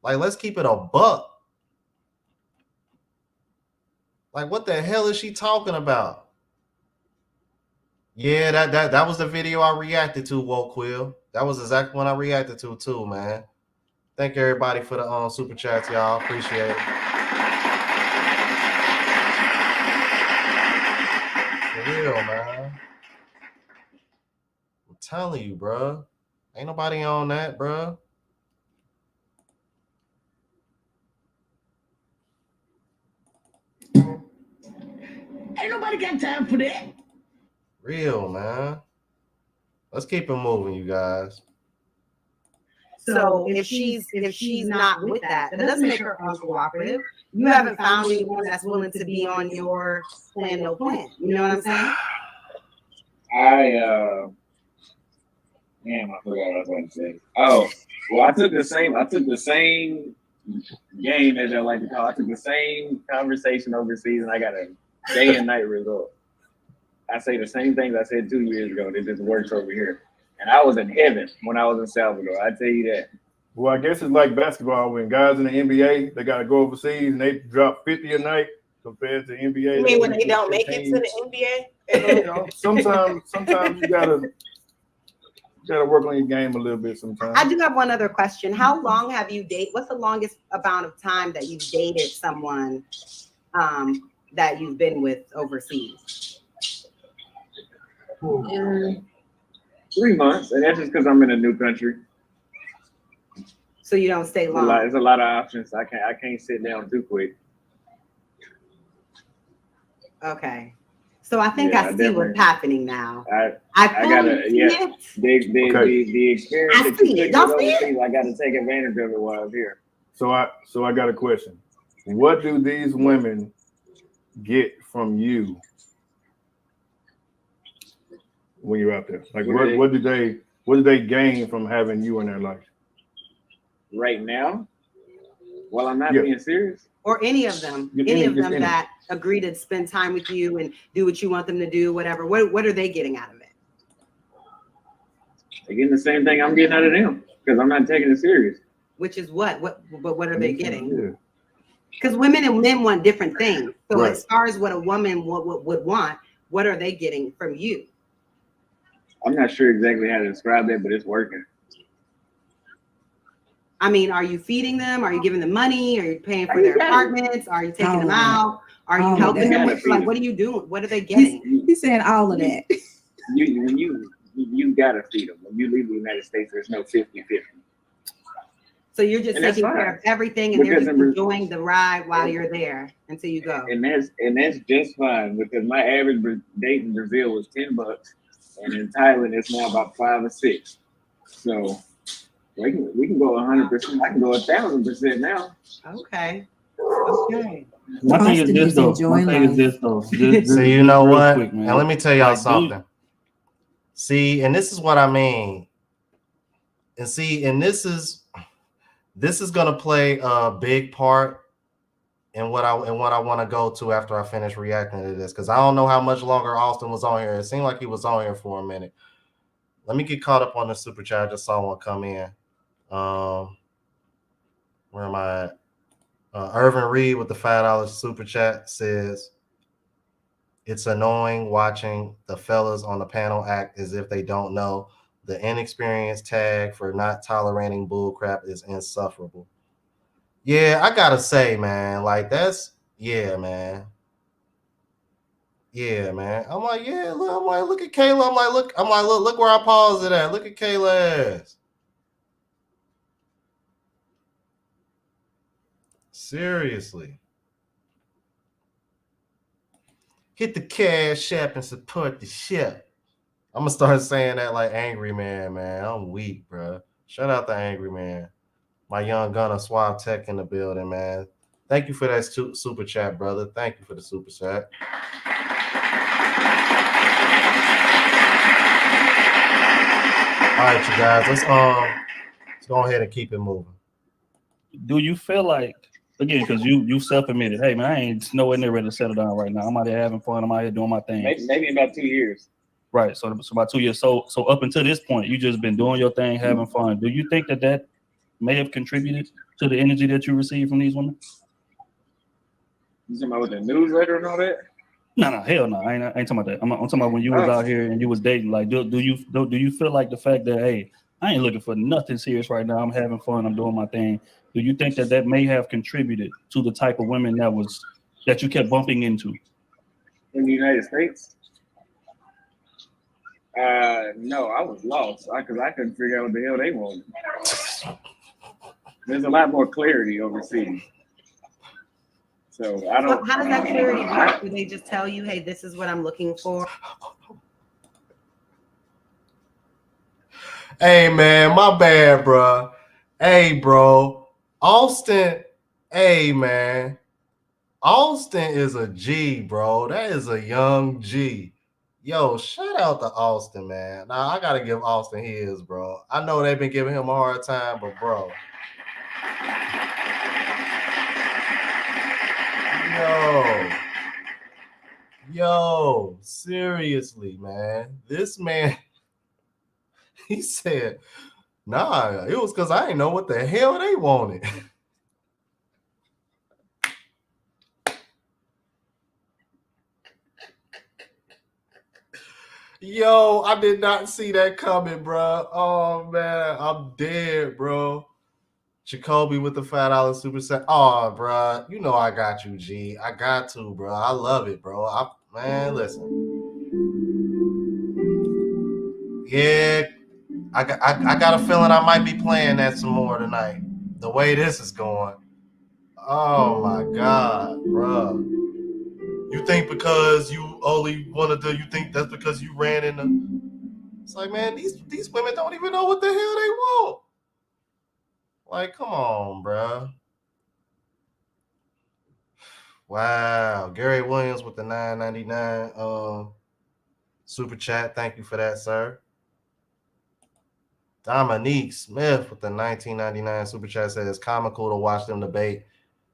Like, let's keep it a buck. Like, what the hell is she talking about? Yeah, that was the video I reacted to, Woke Quill. That was exactly what I reacted to too, man. Thank everybody for the super chats, y'all. Appreciate it. For real, man. I'm telling you, bro. Ain't nobody on that, bro. Ain't nobody got time for that. Real, man. Let's keep it moving, you guys. So if she's not with that, that doesn't make her uncooperative. You haven't found anyone that's willing to be on your plan, no plan. You know what I'm saying? I forgot what I was going to say. Oh, well, I took the same game, as I like to call it. I took the same conversation overseas, and I got a day and night result. I say the same things I said 2 years ago. It just works over here. And I was in heaven when I was in Salvador. I tell you that. Well, I guess it's like basketball when guys in the NBA, they got to go overseas and they drop 50 a night compared to NBA. You mean when they don't make it to the NBA? You know, sometimes you gotta work on your game a little bit sometimes. I do have one other question. How long have you dated? What's the longest amount of time that you've dated someone that you've been with overseas? 3 months, and that's just because I'm in a new country. So you don't stay long. There's a lot of options. I can't sit down too quick. Okay. So I think I see what's happening now. The experience. I see it. Y'all see it? I got to take advantage of it while I'm here. So I got a question. What do these women get from you when you're out there? Like, what do they gain from having you in their life? Right now, while I'm not being serious, or any of them, that agree to spend time with you and do what you want them to do, whatever. What are they getting out of it? They're getting the same thing I'm getting out of them because I'm not taking it serious. which is what are they getting? Because women and men want different things. So Right. as far as what a woman would want, what are they getting from you? I'm not sure exactly how to describe that, but it's working. I mean, are you feeding them? Are you giving them money? Are you paying for their apartments? Are you taking them out? Are you helping them with, like, what are you doing? What are they getting? He's saying all of that. You gotta feed them. When you leave the United States, there's no 50-50. So you're just taking care of everything, and they're just enjoying the ride while you're there until you go. And that's just fine, because my average date in Brazil was $10, and in Thailand it's now about 5 or 6. So we can go 100%. I can go 1,000% now. Okay. My thing is this though. So you know what? Quick, and let me tell y'all something. See, and this is what I mean. And see, and this is gonna play a big part in what I want to go to after I finish reacting to this, because I don't know how much longer Auston was on here. It seemed like he was on here for a minute. Let me get caught up on the super chat. I just saw one come in. Where am I at? Irvin Reed with the $5 super chat says, "It's annoying watching the fellas on the panel act as if they don't know. The inexperienced tag for not tolerating bullcrap is insufferable." Yeah, I gotta say, man, like yeah, man. I'm like, yeah, look at Kayla. Look where I paused it at. Look at Kayla ass. Seriously. Hit the CASHAPP and support the ship. I'm gonna start saying that like Angry Man, man. I'm weak, bro. Shout out to Angry Man. My young gunner, Suave Tech in the building, man. Thank you for that super chat, brother. Thank you for the super chat. All right, you guys. Let's go ahead and keep it moving. Do you feel like, again, because you self-admitted, hey man, I ain't nowhere near ready to settle down right now. I'm out here having fun. I'm out here doing my thing. Maybe in about 2 years. Right. So about 2 years. So up until this point, you just been doing your thing, having fun. Do you think that may have contributed to the energy that you receive from these women? You talking about with the newsletter and all that? No, hell no. I ain't talking about that. I'm talking about when you was out here and you was dating. Like, do you feel like the fact that, hey, I ain't looking for nothing serious right now. I'm having fun. I'm doing my thing. Do you think that may have contributed to the type of women that you kept bumping into in the United States? No, I was lost because I couldn't figure out what the hell they wanted. There's a lot more clarity overseas. So I don't. How does that clarity work? Do they just tell you, hey, this is what I'm looking for? Hey, man, my bad, bro. Hey, bro. Auston, hey, man. Auston is a G, bro. That is a young G. Yo, shout out to Auston, man. Now, I got to give Auston his, bro. I know they've been giving him a hard time, but, bro. Yo, seriously, man. This man, he said, nah, it was because I didn't know what the hell they wanted. Yo, I did not see that coming, bro. Oh, man, I'm dead, bro. Jacoby with the $5 super set. Oh, bro, you know I got you, G. I got to, bro. I love it, bro. Man, listen. Yeah, I got a feeling I might be playing that some more tonight. The way this is going. Oh my God, bro. You think because you only want to do, you think that's because you ran into? It's like, man, these women don't even know what the hell they want. Like, come on, bro. Wow, Gary Williams with the $9.99 super chat. Thank you for that, sir. Dominique Smith with the $19.99 super chat says it's comical to watch them debate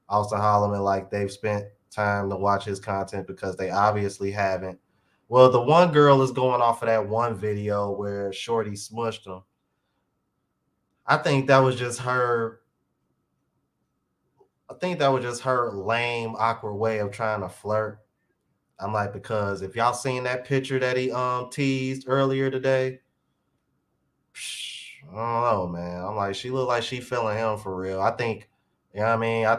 Auston Holloman like they've spent time to watch his content because they obviously haven't. Well, the one girl is going off of that one video where Shorty smushed him. I think that was just her I think that was just her lame, awkward way of trying to flirt. I'm like, because if y'all seen that picture that he teased earlier today, I don't know, man. I'm like, she looked like she feeling him for real. I think, you know what I mean? I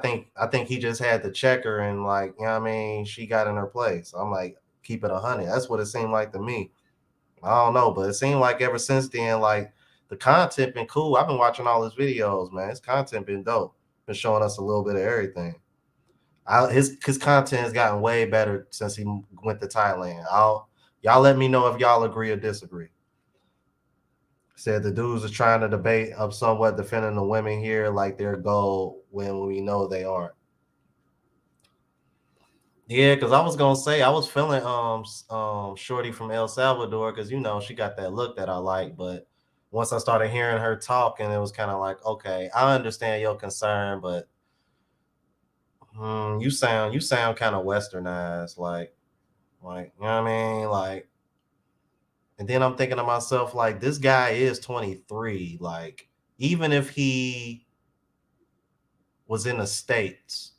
think he just had to check her and like, you know what I mean, she got in her place. I'm like, keep it 100. That's what it seemed like to me. I don't know, but it seemed like ever since then, like the content been cool. I've been watching all his videos, man. His content been dope. Been showing us a little bit of everything. His content has gotten way better since he went to Thailand. Y'all let me know if y'all agree or disagree. Said the dudes are trying to debate of somewhat defending the women here like their goal when we know they aren't. Yeah, because I was gonna say I was feeling Shorty from El Salvador because she got that look that I like, but once I started hearing her talk and it was kind of like, okay, I understand your concern, but you sound kind of westernized, like you know what I mean, like. And then I'm thinking to myself, like, this guy is 23. Like, even if he was in the States,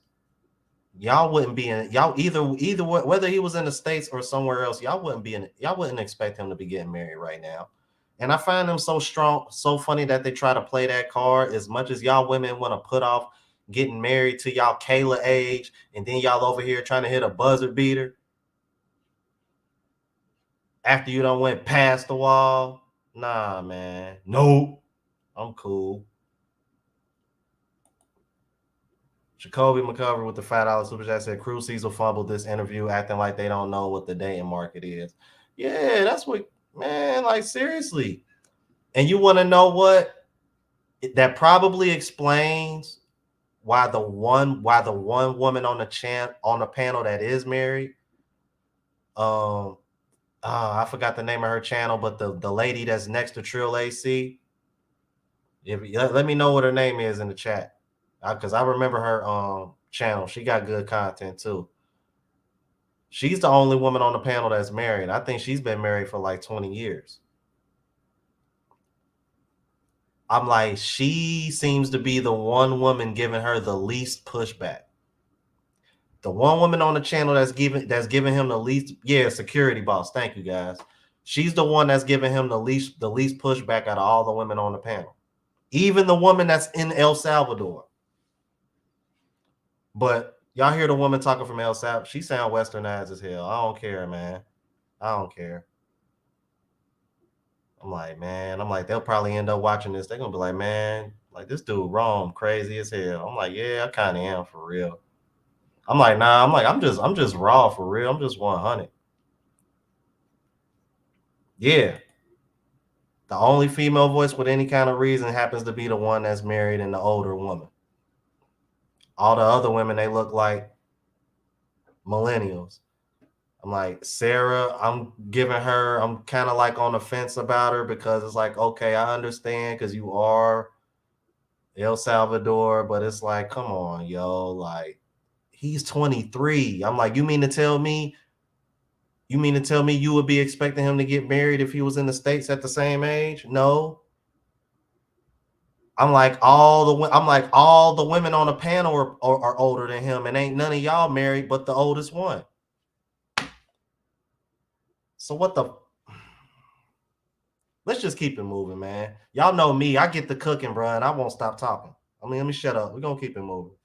y'all wouldn't be in y'all either whether he was in the States or somewhere else, y'all wouldn't expect him to be getting married right now. And I find them so strong, so funny that they try to play that card as much as y'all women want to put off getting married to y'all Kayla age, and then y'all over here trying to hit a buzzer beater after you done went past the wall. Nah, man. Nope. I'm cool. Jacoby McCover with the $5 super chat said Crew Cecil fumbled this interview acting like they don't know what the dating market is. Yeah, that's what, man, like seriously. And you want to know what? That probably explains why the one woman on the panel that is married, I forgot the name of her channel, but the lady that's next to Trill AC. Let me know what her name is in the chat, because I remember her channel. She got good content too. She's the only woman on the panel that's married. I think she's been married for like 20 years. I'm like, she seems to be the one woman giving her the least pushback. The one woman on the channel that's giving him the least, security boss. Thank you guys. She's the one that's giving him the least pushback out of all the women on the panel. Even the woman that's in El Salvador. But y'all hear the woman talking from El Salvador. She sound westernized as hell. I don't care, man. I don't care. I'm like, they'll probably end up watching this. They're gonna be like, man, like this dude wrong, crazy as hell. I'm like, yeah, I kind of am for real. I'm like, nah, I'm just raw for real. I'm just 100. Yeah. The only female voice with any kind of reason happens to be the one that's married and the older woman. All the other women, they look like millennials. I'm like, Sarah, I'm kind of like on the fence about her because it's like, okay, I understand because you are El Salvador, but it's like, come on, yo, like he's 23. I'm like, you mean to tell me you would be expecting him to get married if he was in the States at the same age? No. I'm like, all the women on the panel are older than him, and ain't none of y'all married but the oldest one. So what the? Let's just keep it moving, man. Y'all know me. I get the cooking, bro, and I won't stop talking. I mean, let me shut up. We're going to keep it moving.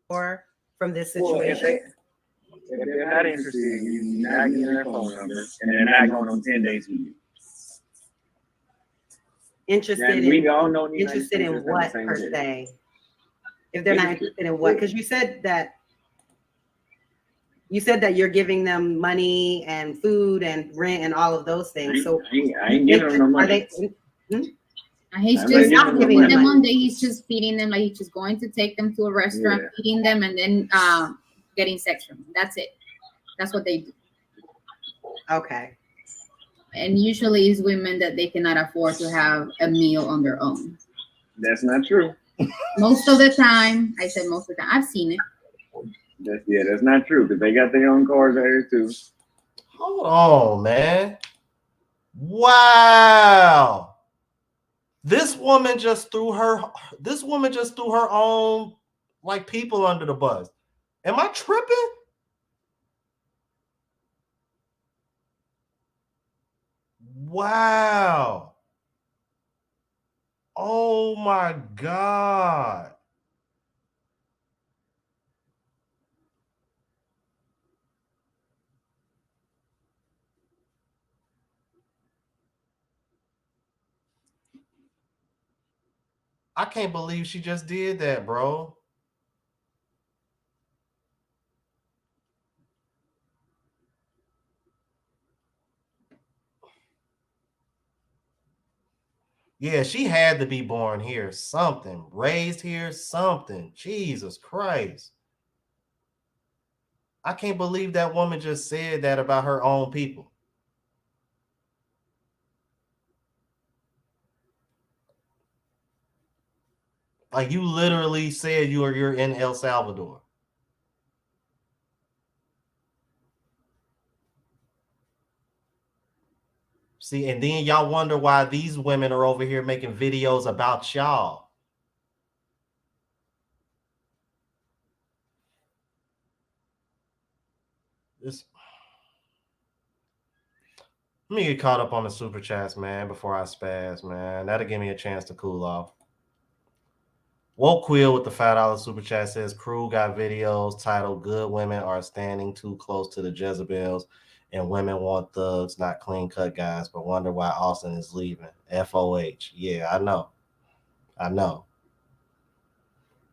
Or from this situation. If they're not interested, you're not getting their phone number, and they're not going on 10 dates with you. Interested in what per se? If they're not interested in what? Because you said that you're giving them money and food and rent and all of those things. So I ain't giving them no money. He's just not giving them one day. He's just feeding them, like he's just going to take them to a restaurant, feeding them, and then getting sex from them. That's it. That's what they do. Okay. And usually it's women that they cannot afford to have a meal on their own. That's not true. Most of the time, I said most of the time, I've seen it. That's not true because they got their own cars out here too. Hold on, man. Wow. This woman just threw her own like people under the bus. Am I tripping? Wow. Oh my God. I can't believe she just did that, bro. Yeah, she had to be born here. Something. Raised here. Something. Jesus Christ. I can't believe that woman just said that about her own people. Like you literally said you're in El Salvador. See, and then y'all wonder why these women are over here making videos about y'all. This. Let me get caught up on the super chats, man, before I spaz, man. That'll give me a chance to cool off. Woke Quill with the $5 super chat says crew got videos titled "Good Women Are Standing Too Close to the Jezebels and Women Want Thugs, Not Clean Cut Guys, but wonder why Auston is leaving." FOH. Yeah, I know.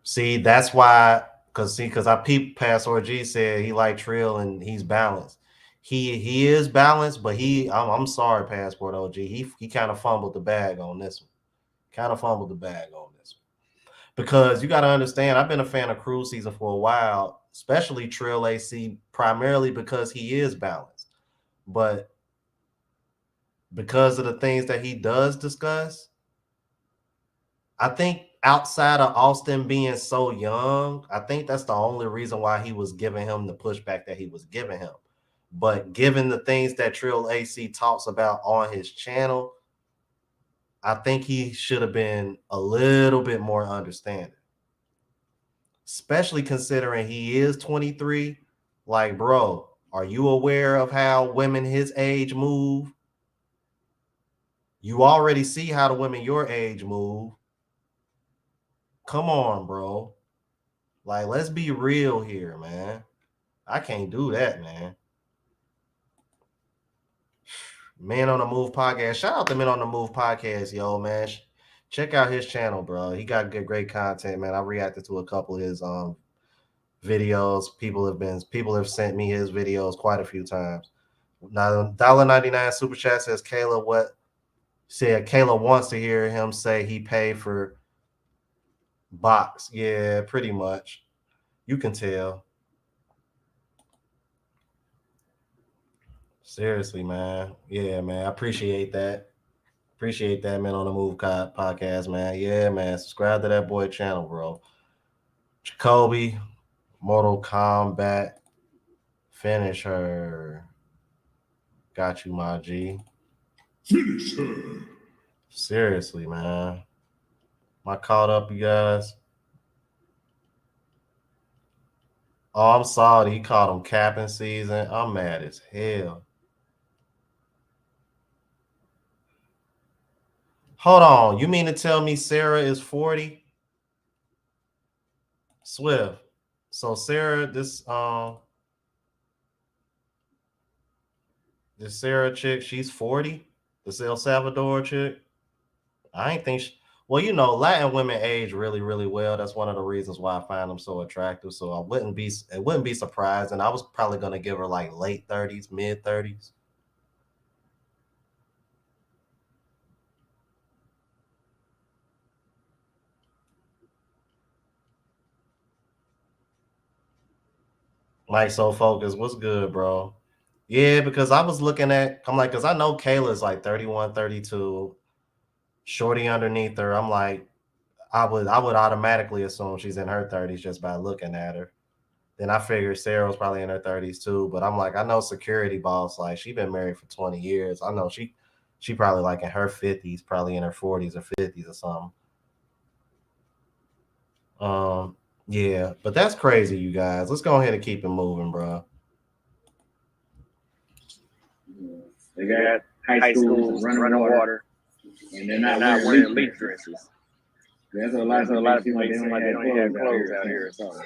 See, that's why, because I peeped past G said he liked Trill and he's balanced. He is balanced, but I'm sorry, Passport OG. He kind of fumbled the bag on this one. Because you got to understand, I've been a fan of Cruise Season for a while, especially Trill AC, primarily because he is balanced. But because of the things that he does discuss, I think outside of Auston being so young, I think that's the only reason why he was giving him the pushback that he was giving him. But given the things that Trill AC talks about on his channel, I think he should have been a little bit more understanding. Especially considering he is 23. Like, bro, are you aware of how women his age move? You already see how the women your age move. Come on, bro. Like, let's be real here, man. I can't do that, man. Man on the Move podcast. Shout out to Men on the Move podcast, yo, man. Check out his channel, bro. He got great content, man. I reacted to a couple of his videos. People have sent me his videos quite a few times. Now, $1.99 super chat says Kayla Kayla wants to hear him say he paid for box. Yeah, pretty much. You can tell. Seriously, man. Yeah, man. I appreciate that. Appreciate that, Man on the Move podcast, man. Yeah, man. Subscribe to that boy channel, bro. Jacoby, Mortal Kombat, finish her. Got you, my G. Finish her. Seriously, man. Am I caught up, you guys? Oh, I'm sorry. He called him capping season. I'm mad as hell. Hold on. You mean to tell me Sarah is 40? Swift. So Sarah, this Sarah chick, she's 40. This El Salvador chick. I ain't think well, you know, Latin women age really, really well. That's one of the reasons why I find them so attractive. So it wouldn't be surprised. And I was probably gonna give her like late 30s, mid 30s. Mike So Focus, what's good, bro? Yeah, because I was looking at, I'm like, because I know Kayla's like 31, 32, shorty underneath her. I'm like, I would automatically assume she's in her 30s just by looking at her. Then I figured Sarah was probably in her 30s too. But I'm like, I know Security Boss, like she been married for 20 years. I know she probably like in her 50s, probably in her 40s or 50s or something. Yeah, but that's crazy, you guys. Let's go ahead and keep it moving, bro. They got high schools running water, and they're not wearing leaf dresses. There's a lot of people they don't have clothes out here or something.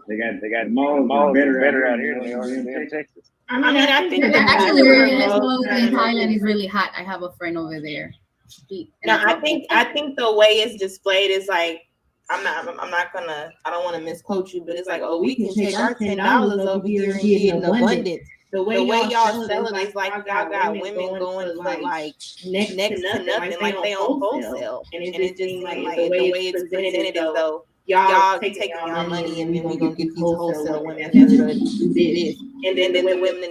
They got malls better out here than they are in Texas. I mean, I think They're that actually wearing less clothes in Thailand. It's really hot. I have a friend over there. No, I think the way it's displayed is like, I don't want to misquote you, but it's like, oh, we can take our $10 over here and get in abundance. The way y'all sell it is like y'all got women going for like next to nothing, like they on wholesale, and it just seems like the way it's presented is though y'all taking y'all money and then we gonna get these wholesale women that's gonna do this, and then the women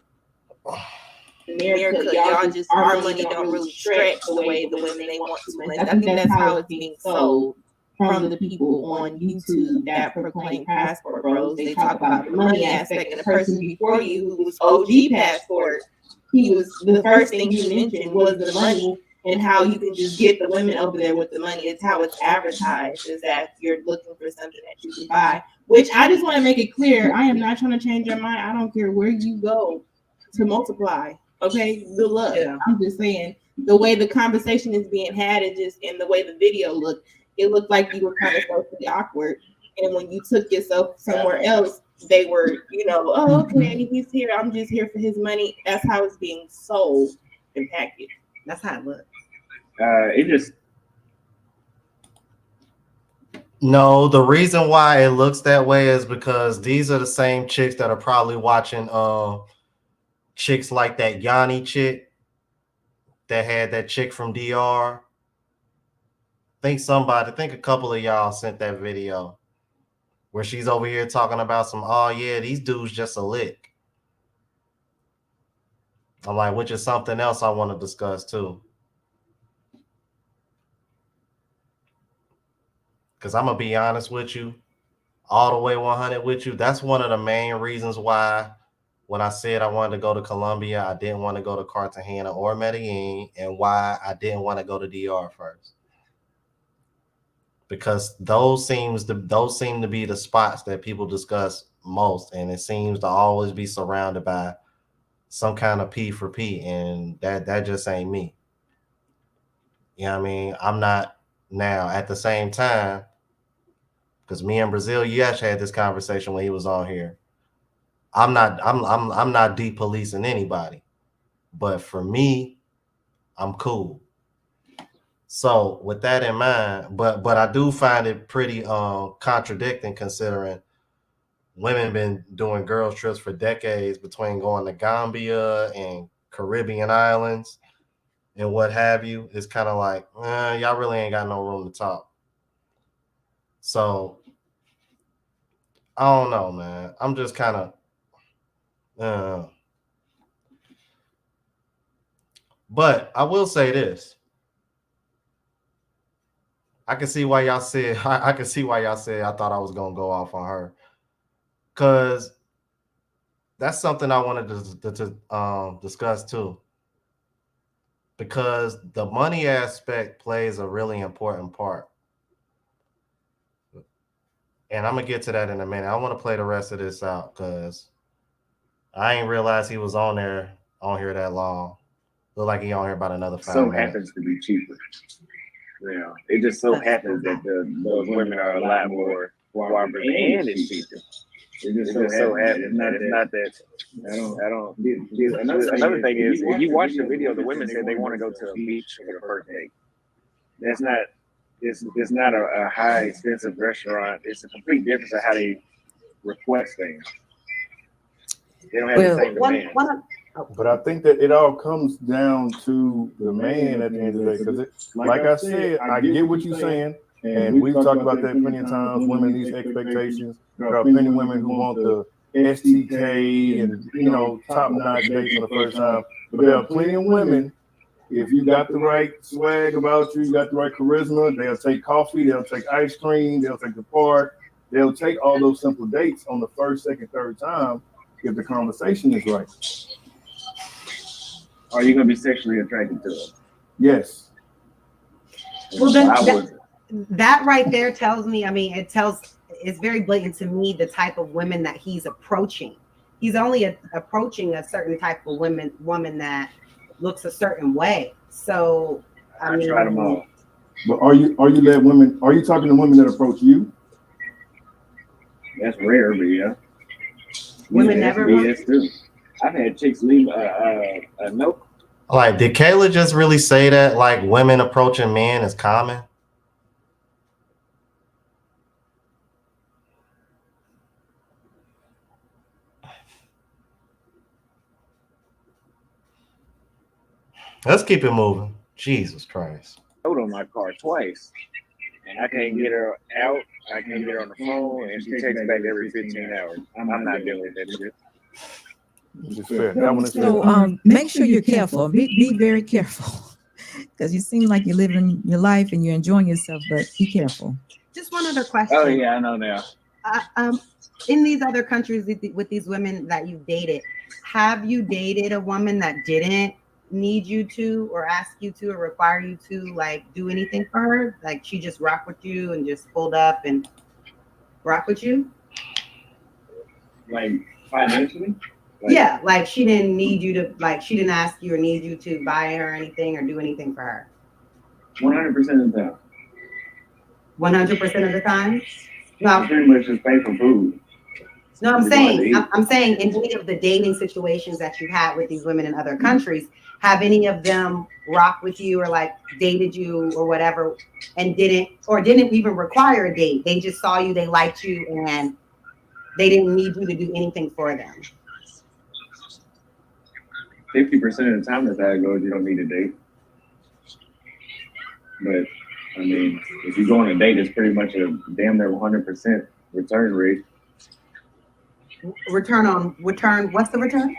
in America, y'all just our money don't really stretch the way the women they want to. And I think that's how it's being sold from the people on YouTube that proclaim passport bros. They talk about the money aspect, and the person before you who was OG passport, he was the first thing he mentioned was the money and how you can just get the women over there with the money. It's how it's advertised, is that you're looking for something that you can buy. Which I just want to make it clear, I am not trying to change your mind. I don't care where you go to multiply. Okay, good luck. Yeah. I'm just saying the way the conversation is being had is just in the way the video looked. It looked like you were kind of socially awkward. And when you took yourself somewhere else, they were, oh, okay, he's here. I'm just here for his money. That's how it's being sold and packaged. That's how it looks. It just. No, the reason why it looks that way is because these are the same chicks that are probably watching chicks like that Yanni chick that had that chick from DR. I think a couple of y'all sent that video where she's over here talking about some, oh yeah, these dudes just a lick. I'm like, which is something else I want to discuss too. Because I'm going to be honest with you, all the way 100 with you. That's one of the main reasons why when I said I wanted to go to Colombia, I didn't want to go to Cartagena or Medellin, and why I didn't want to go to DR first. Because those seem to be the spots that people discuss most, and it seems to always be surrounded by some kind of P for P, and that just ain't me. You know what I mean? I'm not now at the same time, because me and Brazil, you actually had this conversation when he was on here. I'm not de-policing anybody, but for me, I'm cool. So with that in mind, but I do find it pretty contradicting, considering women been doing girls trips for decades between going to Gambia and Caribbean islands and what have you. It's kind of like, y'all really ain't got no room to talk. So I don't know, man. I'm just kind of but I will say this. I can see why y'all said I thought I was gonna go off on her, because that's something I wanted to discuss too. Because the money aspect plays a really important part, and I'm gonna get to that in a minute. I want to play the rest of this out because I ain't realized he was on here that long. Look like he on here about another 5 minutes. Happens to be cheaper. Yeah, it just so happens that those women are a lot more cooperative and it's cheaper. It just so happens. It's not that. I don't. Another thing is, if you watch the video, the women say they want to go to a beach for the first date. That's not. It's not a high expensive restaurant. It's a complete difference of how they request things. They don't have the same demand. But I think that it all comes down to the man at the end of the day. Because, like I said, I get what you're saying, and we've talked about that plenty of times. Women need expectations. There are plenty of women who want the STK and top-notch dates for the first time. But there are plenty of women. If you got the right swag about you, you got the right charisma, they'll take coffee, they'll take ice cream, they'll take the park, they'll take all those simple dates on the first, second, third time if the conversation is right. Are you going to be sexually attracted to them? Yes. Well, then that right there tells me, it tells it's very blatant to me the type of women that he's approaching. He's only approaching a certain type of woman that looks a certain way. So I mean, tried them all. But are you that women? Are you talking to women that approach you? That's rare, but yeah. Women never. BS too. I've had chicks leave a note. Like, did Kayla just really say that? Like, women approaching men is common? Let's keep it moving. Jesus Christ. Note on my car twice, and I can't get her out. I can't get her on the phone, and she takes back every 15 hours. I'm not dealing with that shit. So make sure you're careful. Be very careful, because you seem like you're living your life and you're enjoying yourself, but be careful. Just one other question. Oh yeah, I know now. In these other countries with these women that you've dated, have you dated a woman that didn't need you to, or ask you to, or require you to like do anything for her? Like she just rock with you and just pulled up and rock with you? Like financially? Yeah, like she didn't need you to, like she didn't ask you or need you to buy her anything or do anything for her. 100% of the time. 100% of the time? No, pretty much just pay for food. No, I'm saying in any of the dating situations that you've had with these women in other countries, have any of them rocked with you or like dated you or whatever and didn't even require a date? They just saw you, they liked you, and they didn't need you to do anything for them. 50% of the time, that's how it goes. You don't need a date. But I mean, if you go on a date, it's pretty much a damn near 100% return rate. Return. What's the return?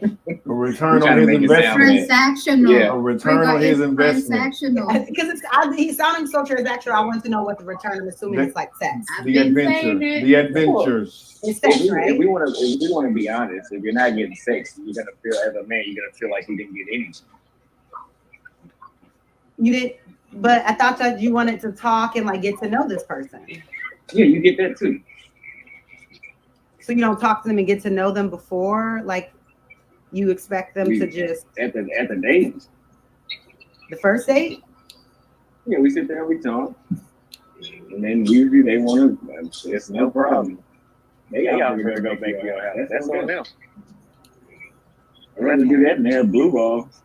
A return on his investment. Transactional. Yeah, a return on his investment. Transactional. Because he's sounding so transactional. I want to know what the return. I'm assuming it's like sex. The adventures. It's sex, right? If we want to be honest, if you're not getting sex, you're gonna feel, as a man, you're gonna feel like you didn't get anything. You didn't, but I thought that you wanted to talk and like get to know this person. Yeah, you get that too. So you don't talk to them and get to know them before, like you expect them to just at the date. The first date? Yeah, we sit there and we talk, and then usually they want to. It's no problem. They out here to go back to your house. That's on them. I'd rather do that than they have blue balls.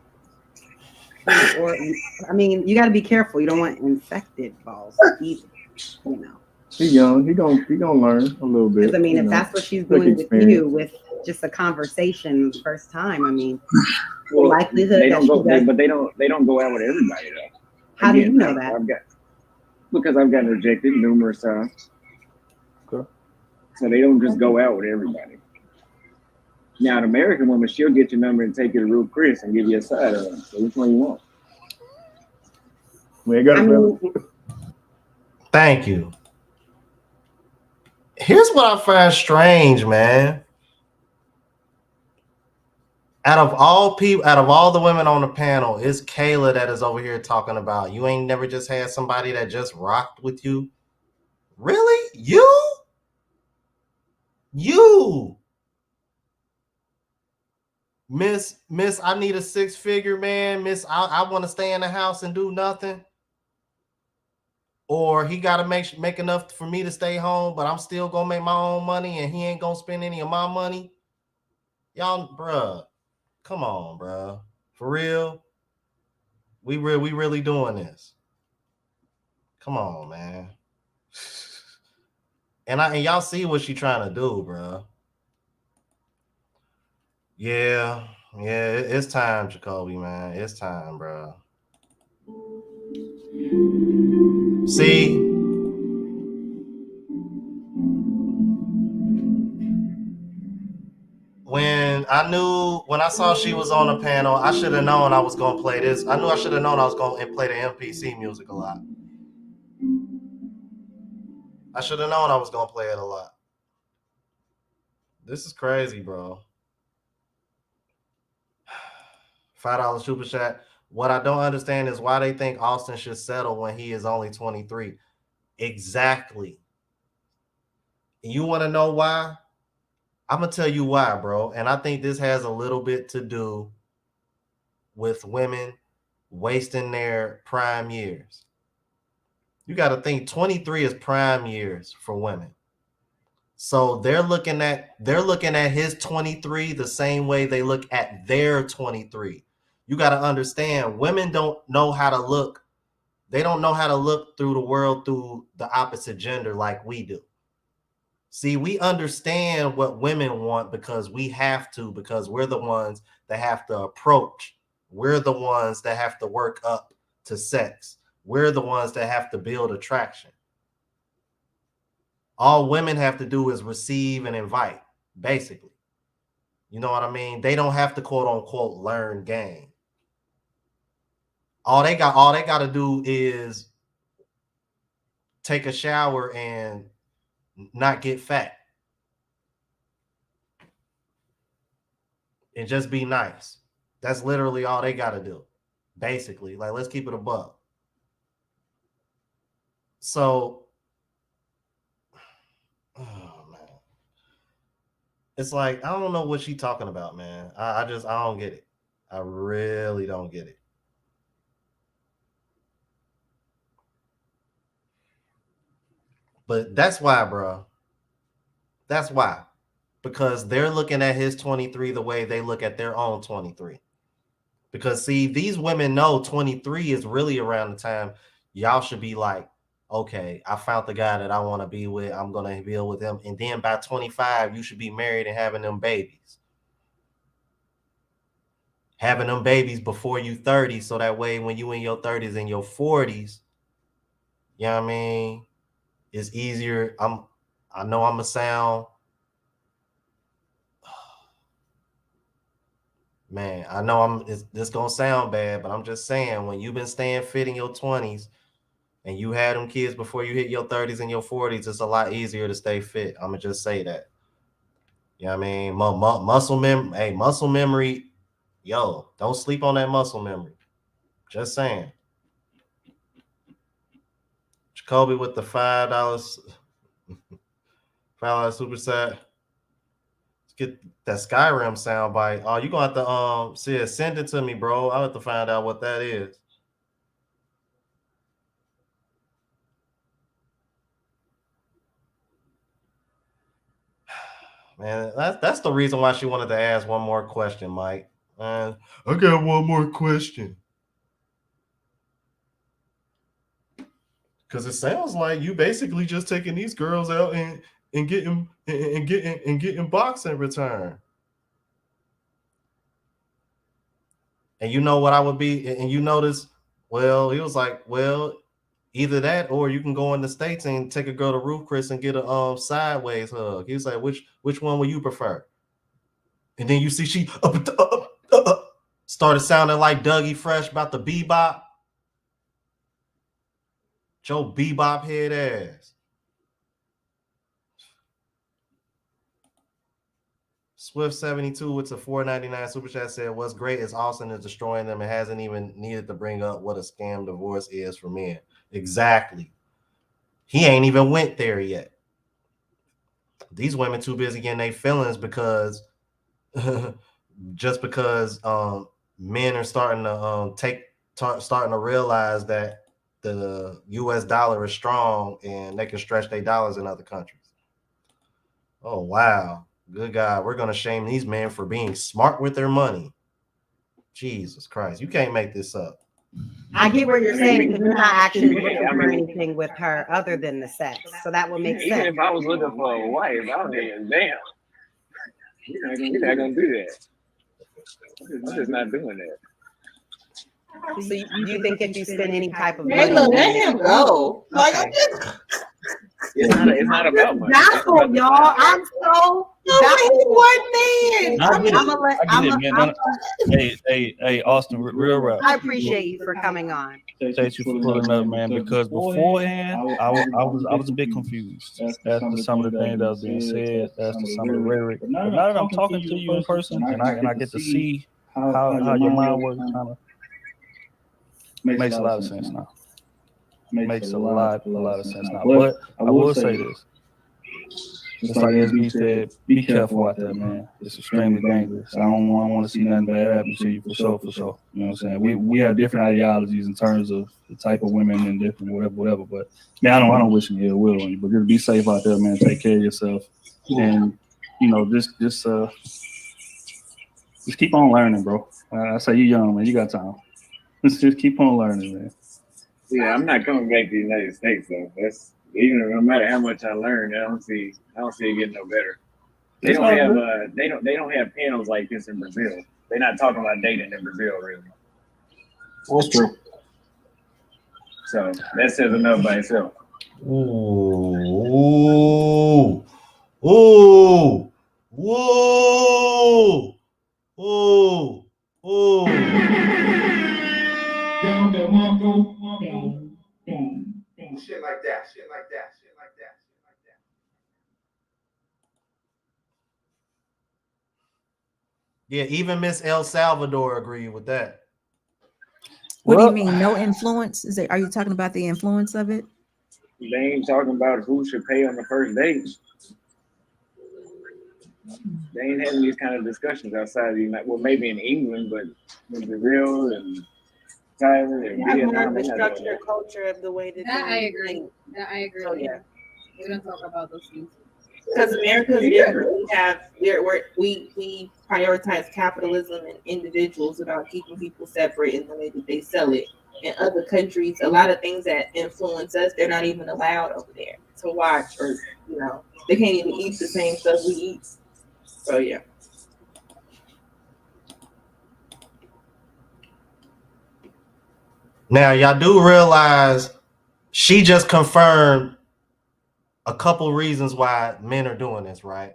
Or, I mean, you got to be careful. You don't want infected balls either. You know. He's young. He gonna learn a little bit. Because I mean, if that's what she's doing with you, with just a conversation the first time, I mean, well, likelihood they that don't go, she does. but they don't go out with everybody though. How do you know that? Because I've gotten rejected numerous times. Okay. So they don't just go out with everybody. Now, an American woman, she'll get your number and take you to Real Chris and give you a side of them. So which one you want? Thank you. Here's what I find strange, man. Out of all the women on the panel, it's Kayla that is over here talking about you ain't never just had somebody that just rocked with you. Really? You? Miss, I need a 6-figure man. Miss, I want to stay in the house and do nothing. Or he got to make enough for me to stay home, but I'm still going to make my own money and he ain't going to spend any of my money. Y'all, bruh, come on, bruh. For real? We really doing this. Come on, man. And y'all see what she trying to do, bruh. Yeah, it's time, Jacoby, man. It's time, bruh. See, when I saw she was on the panel, I should have known I was gonna play this. I should have known I was gonna play the MPC music a lot. I should have known I was gonna play it a lot. This is crazy, bro. $5 super chat. What I don't understand is why they think Auston should settle when he is only 23. Exactly. And you want to know why? I'm going to tell you why, bro. And I think this has a little bit to do with women wasting their prime years. You got to think 23 is prime years for women. So they're looking at his 23 the same way they look at their 23. You got to understand, women don't know how to look. They don't know how to look through the world through the opposite gender like we do. See, we understand what women want because we have to, because we're the ones that have to approach. We're the ones that have to work up to sex. We're the ones that have to build attraction. All women have to do is receive and invite, basically. You know what I mean? They don't have to quote unquote learn game. All they got to do is take a shower and not get fat. And just be nice. That's literally all they got to do. Basically, like, let's keep it above. So, oh man, it's like, I don't know what she's talking about, man. I don't get it. I really don't get it. But that's why, bro. That's why. Because they're looking at his 23 the way they look at their own 23. Because, see, these women know 23 is really around the time y'all should be like, okay, I found the guy that I want to be with. I'm going to be with him. And then by 25, you should be married and having them babies. Having them babies before you 30. So that way, when you in your 30s and your 40s, you know what I mean? It's easier. I know I'm going to sound, man, I know this going to sound bad, but I'm just saying, when you've been staying fit in your 20s and you had them kids before you hit your 30s and your 40s, it's a lot easier to stay fit. I'm going to just say that. You know what I mean? Muscle memory. Yo, don't sleep on that muscle memory. Just saying. Jacoby with the $5 super set. Let's get that Skyrim soundbite. Oh, you're gonna have to send it to me, bro. I'll have to find out what that is. Man, that's the reason why she wanted to ask one more question, Mike. I got one more question. Because it sounds like you basically just taking these girls out and getting box in return. And you know what I would be, and you notice, well, he was like, well, either that or you can go in the States and take a girl to Roof Chris and get a sideways hug. He was like, which one would you prefer? And then you see she started sounding like Dougie Fresh about the bebop. Joe bebop head ass. Swift72 with a $4.99 super chat said, what's great is Auston is destroying them and hasn't even needed to bring up what a scam divorce is for men. Exactly. He ain't even went there yet. These women too busy getting their feelings because just because men are starting to realize that the US dollar is strong and they can stretch their dollars in other countries. Oh, wow. Good God. We're going to shame these men for being smart with their money. Jesus Christ. You can't make this up. I get what you're saying because you're not actually looking for anything with her other than the sex. So that would make sense. Even if I was looking for a wife, I was thinking, damn, you're not going to do that. I'm just not doing that. So you think if you spend any type of money, Kayla, let him go. Like, okay. It's not about money. Baffled, y'all. I'm so one man. Hey, Auston, real rap. I appreciate you for coming on. Thank you for pulling up, man. Because beforehand, I was a bit confused as to some of the things that was being said, as to some of the rhetoric. But now that I'm talking to you in person, and I get to see how your mind works, kind of makes a lot of sense now. makes a lot of sense now. But I will say this. Just like SB said, be careful out there, man. It's extremely dangerous. I don't want to see nothing bad happen to you for sure. You know what I'm saying? We have different ideologies in terms of the type of women and different whatever. But man, I don't wish any ill will on you. But just be safe out there, man. Take care of yourself, and you know, just keep on learning, bro. I say you young, man. You got time. Just keep on learning, man. Yeah, I'm not coming back to the United States though. That's even no matter how much I learn, I don't see it getting no better. They don't have panels like this in Brazil. They're not talking about dating in Brazil, really. That's true. So that says enough by itself. Ooh, ooh, ooh, ooh, ooh. Shit like that. Yeah, even Miss El Salvador agreed with that. What do you mean? No influence? Are you talking about the influence of it? They ain't talking about who should pay on the first date. They ain't having these kind of discussions outside of the United. Well, maybe in England, but in Brazil and Thailand and Vietnam, the structure, culture of the way that I agree. So, yeah. We don't talk about those things. Because America is different. We prioritize capitalism and individuals about keeping people separate in the way that they sell it. In other countries, a lot of things that influence us, they're not even allowed over there to watch, or they can't even eat the same stuff we eat. So yeah. Now y'all do realize she just confirmed a couple reasons why men are doing this, right?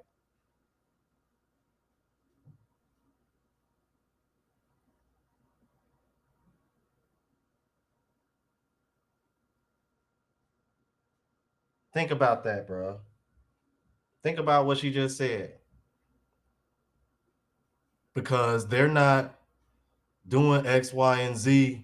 Think about that, bro. Think about what she just said. Because they're not doing X, Y, and Z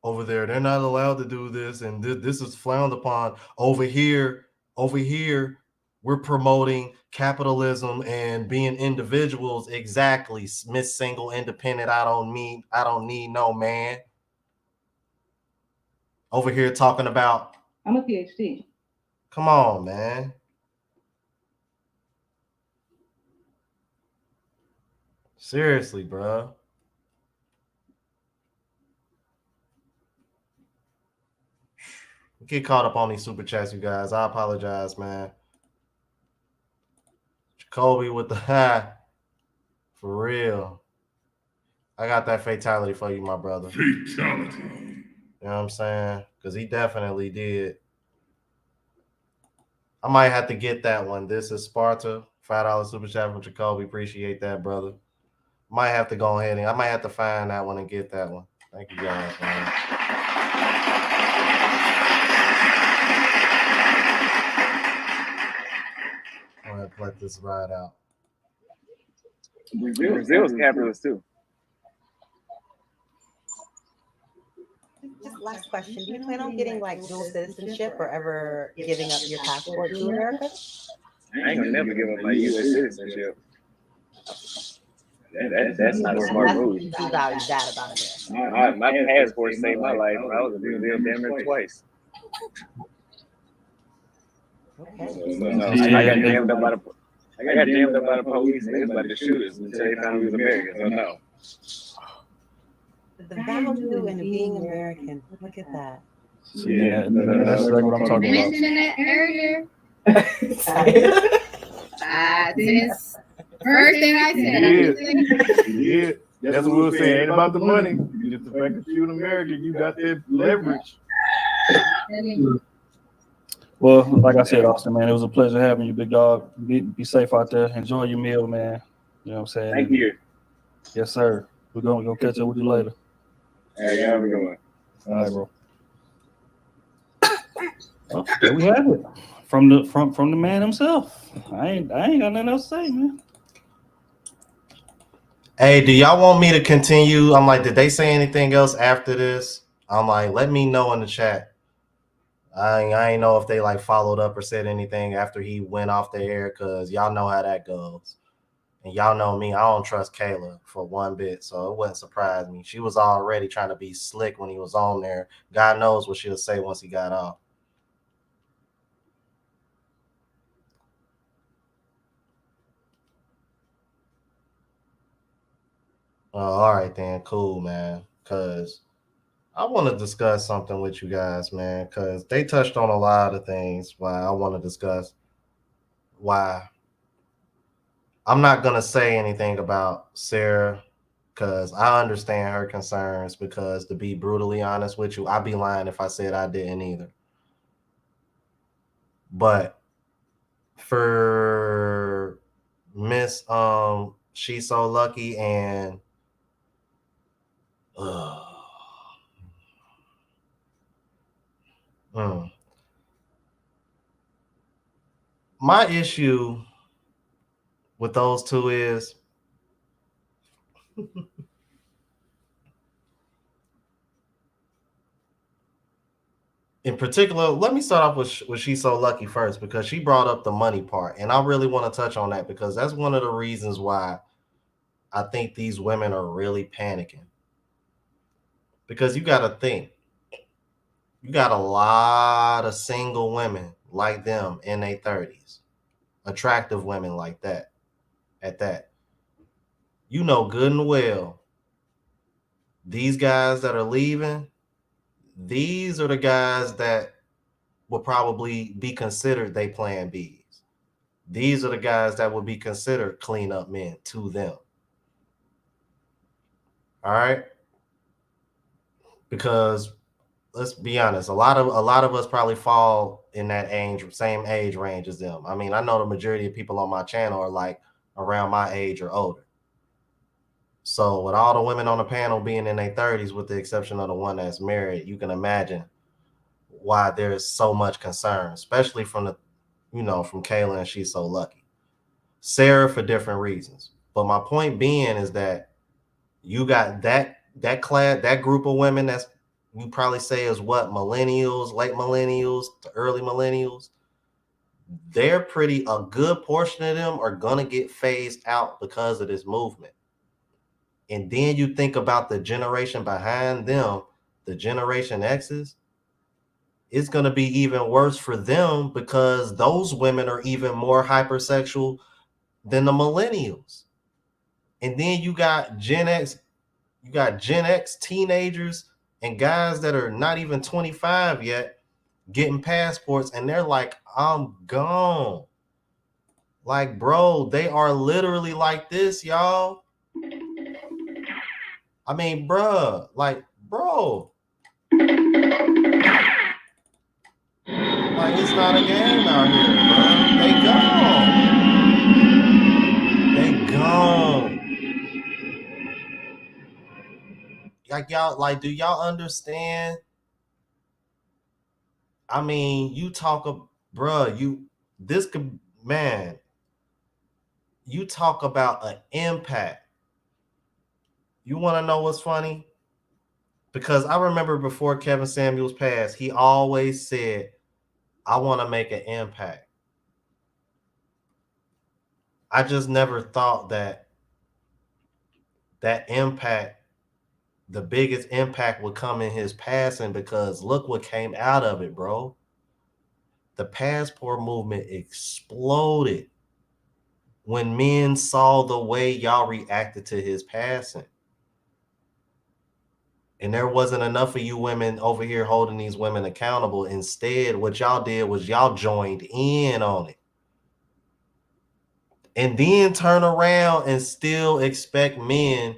over there. They're not allowed to do this, and this is frowned upon. Over here, we're promoting capitalism and being individuals. Exactly, Miss Single Independent. I don't need no man. Over here talking about. I'm a PhD. Come on, man. Seriously, bro. Get caught up on these super chats, you guys. I apologize, man. Jacoby with the high. For real. I got that fatality for you, my brother. Fatality. You know what I'm saying? Because he definitely did. I might have to get that one. This is Sparta. $5 super chat from Jacoby. Appreciate that, brother. Might have to go ahead and I might have to find that one and get that one. Thank you guys, man. I'm gonna let this ride out. Brazil is capitalist too. Just last question. Do you plan on getting like dual citizenship or ever giving up your passport to America? I ain't gonna never give up my U.S. citizenship. That's not a smart move. You value that about it. My passport saved my life. I was in Brazil damn near twice. Okay. I got jammed up by the police. They was about to shoot us until they found we was Americans. So no. The value in being American. Look at that. Yeah, that's exactly what I'm talking about. Mentioning that earlier. This first thing I said. Yeah, that's what we were saying. Ain't about the money. Just the fact that you're an American, you got that leverage. Well, like I said, Austin, man, it was a pleasure having you, big dog. Be safe out there. Enjoy your meal, man. You know what I'm saying? Thank you. Yes, sir. We're gonna catch up with you later. Hey, how we going? All right, bro. Well, there we have it. From the man himself. I ain't got nothing else to say, man. Hey, do y'all want me to continue? I'm like, did they say anything else after this? I'm like, let me know in the chat. I ain't know if they like followed up or said anything after he went off the air, because y'all know how that goes. And y'all know me, I don't trust Kayla for one bit, so it wouldn't surprise me. She was already trying to be slick when he was on there. God knows what she'll say once he got off. All right then, cool, man. Because I want to discuss something with you guys, man, because they touched on a lot of things. Why I want to discuss why I'm not going to say anything about Sarah, because I understand her concerns. Because to be brutally honest with you, I'd be lying if I said I didn't either. But for Miss She's So Lucky and my issue with those two is in particular, let me start off with She's So Lucky first, because she brought up the money part, and I really want to touch on that, because that's one of the reasons why I think these women are really panicking. Because you got to think, you got a lot of single women like them in their 30s, attractive women like that, at that. You know good and well, these guys that are leaving, these are the guys that will probably be considered they plan Bs. These are the guys that would be considered cleanup men to them. All right? Because let's be honest, a lot of us probably fall in that same age range as them. I mean, I know the majority of people on my channel are like around my age or older. So with all the women on the panel being in their 30s, with the exception of the one that's married, you can imagine why there's so much concern, especially from from Kayla and She's So Lucky. Sarah for different reasons. But my point being is that you got that group of women that's, you probably say, is what, millennials, late millennials to early millennials. They're a good portion of them are gonna get phased out because of this movement. And then you think about the generation behind them, the Generation X's, it's going to be even worse for them, because those women are even more hypersexual than the millennials. And then you got Gen X teenagers and guys that are not even 25 yet getting passports, and they're like, I'm gone. Like, bro, they are literally like this, y'all. I mean, bro. Like, it's not a game out here, bro. They gone. Like, y'all, like, do y'all understand? I mean, you talk about an impact. You want to know what's funny? Because I remember before Kevin Samuels passed, he always said, I want to make an impact. I just never thought that impact, the biggest impact, would come in his passing, because look what came out of it, bro. The passport movement exploded when men saw the way y'all reacted to his passing. And there wasn't enough of you women over here holding these women accountable. Instead, what y'all did was y'all joined in on it. And then turn around and still expect men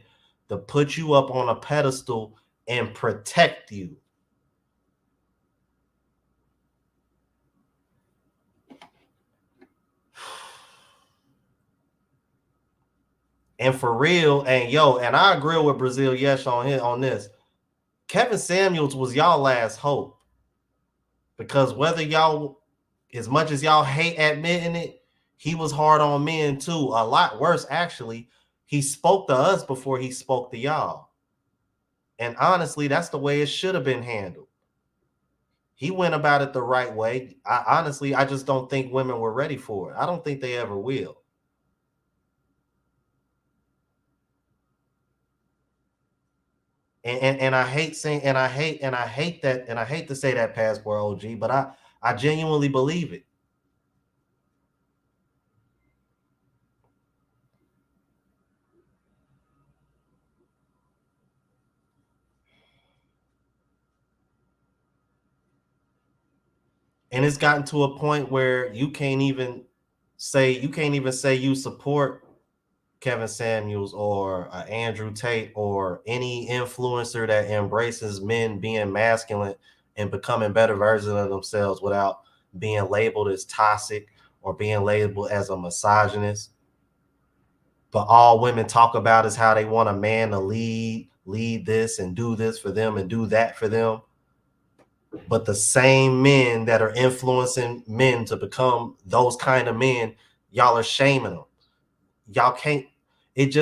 to put you up on a pedestal and protect you. And for real, and I agree with Brazil Yes on this. Kevin Samuels was y'all last hope. Because whether y'all, as much as y'all hate admitting it, he was hard on men too. A lot worse, actually. He spoke to us before he spoke to y'all. And honestly, that's the way it should have been handled. He went about it the right way. I just don't think women were ready for it. I don't think they ever will. And I hate saying, and I hate to say that, passport OG, but I genuinely believe it. And it's gotten to a point where you can't even say you support Kevin Samuels or Andrew Tate or any influencer that embraces men being masculine and becoming better versions of themselves without being labeled as toxic or being labeled as a misogynist. But all women talk about is how they want a man to lead this and do this for them and do that for them. But the same men that are influencing men to become those kind of men, y'all are shaming them. Y'all can't. It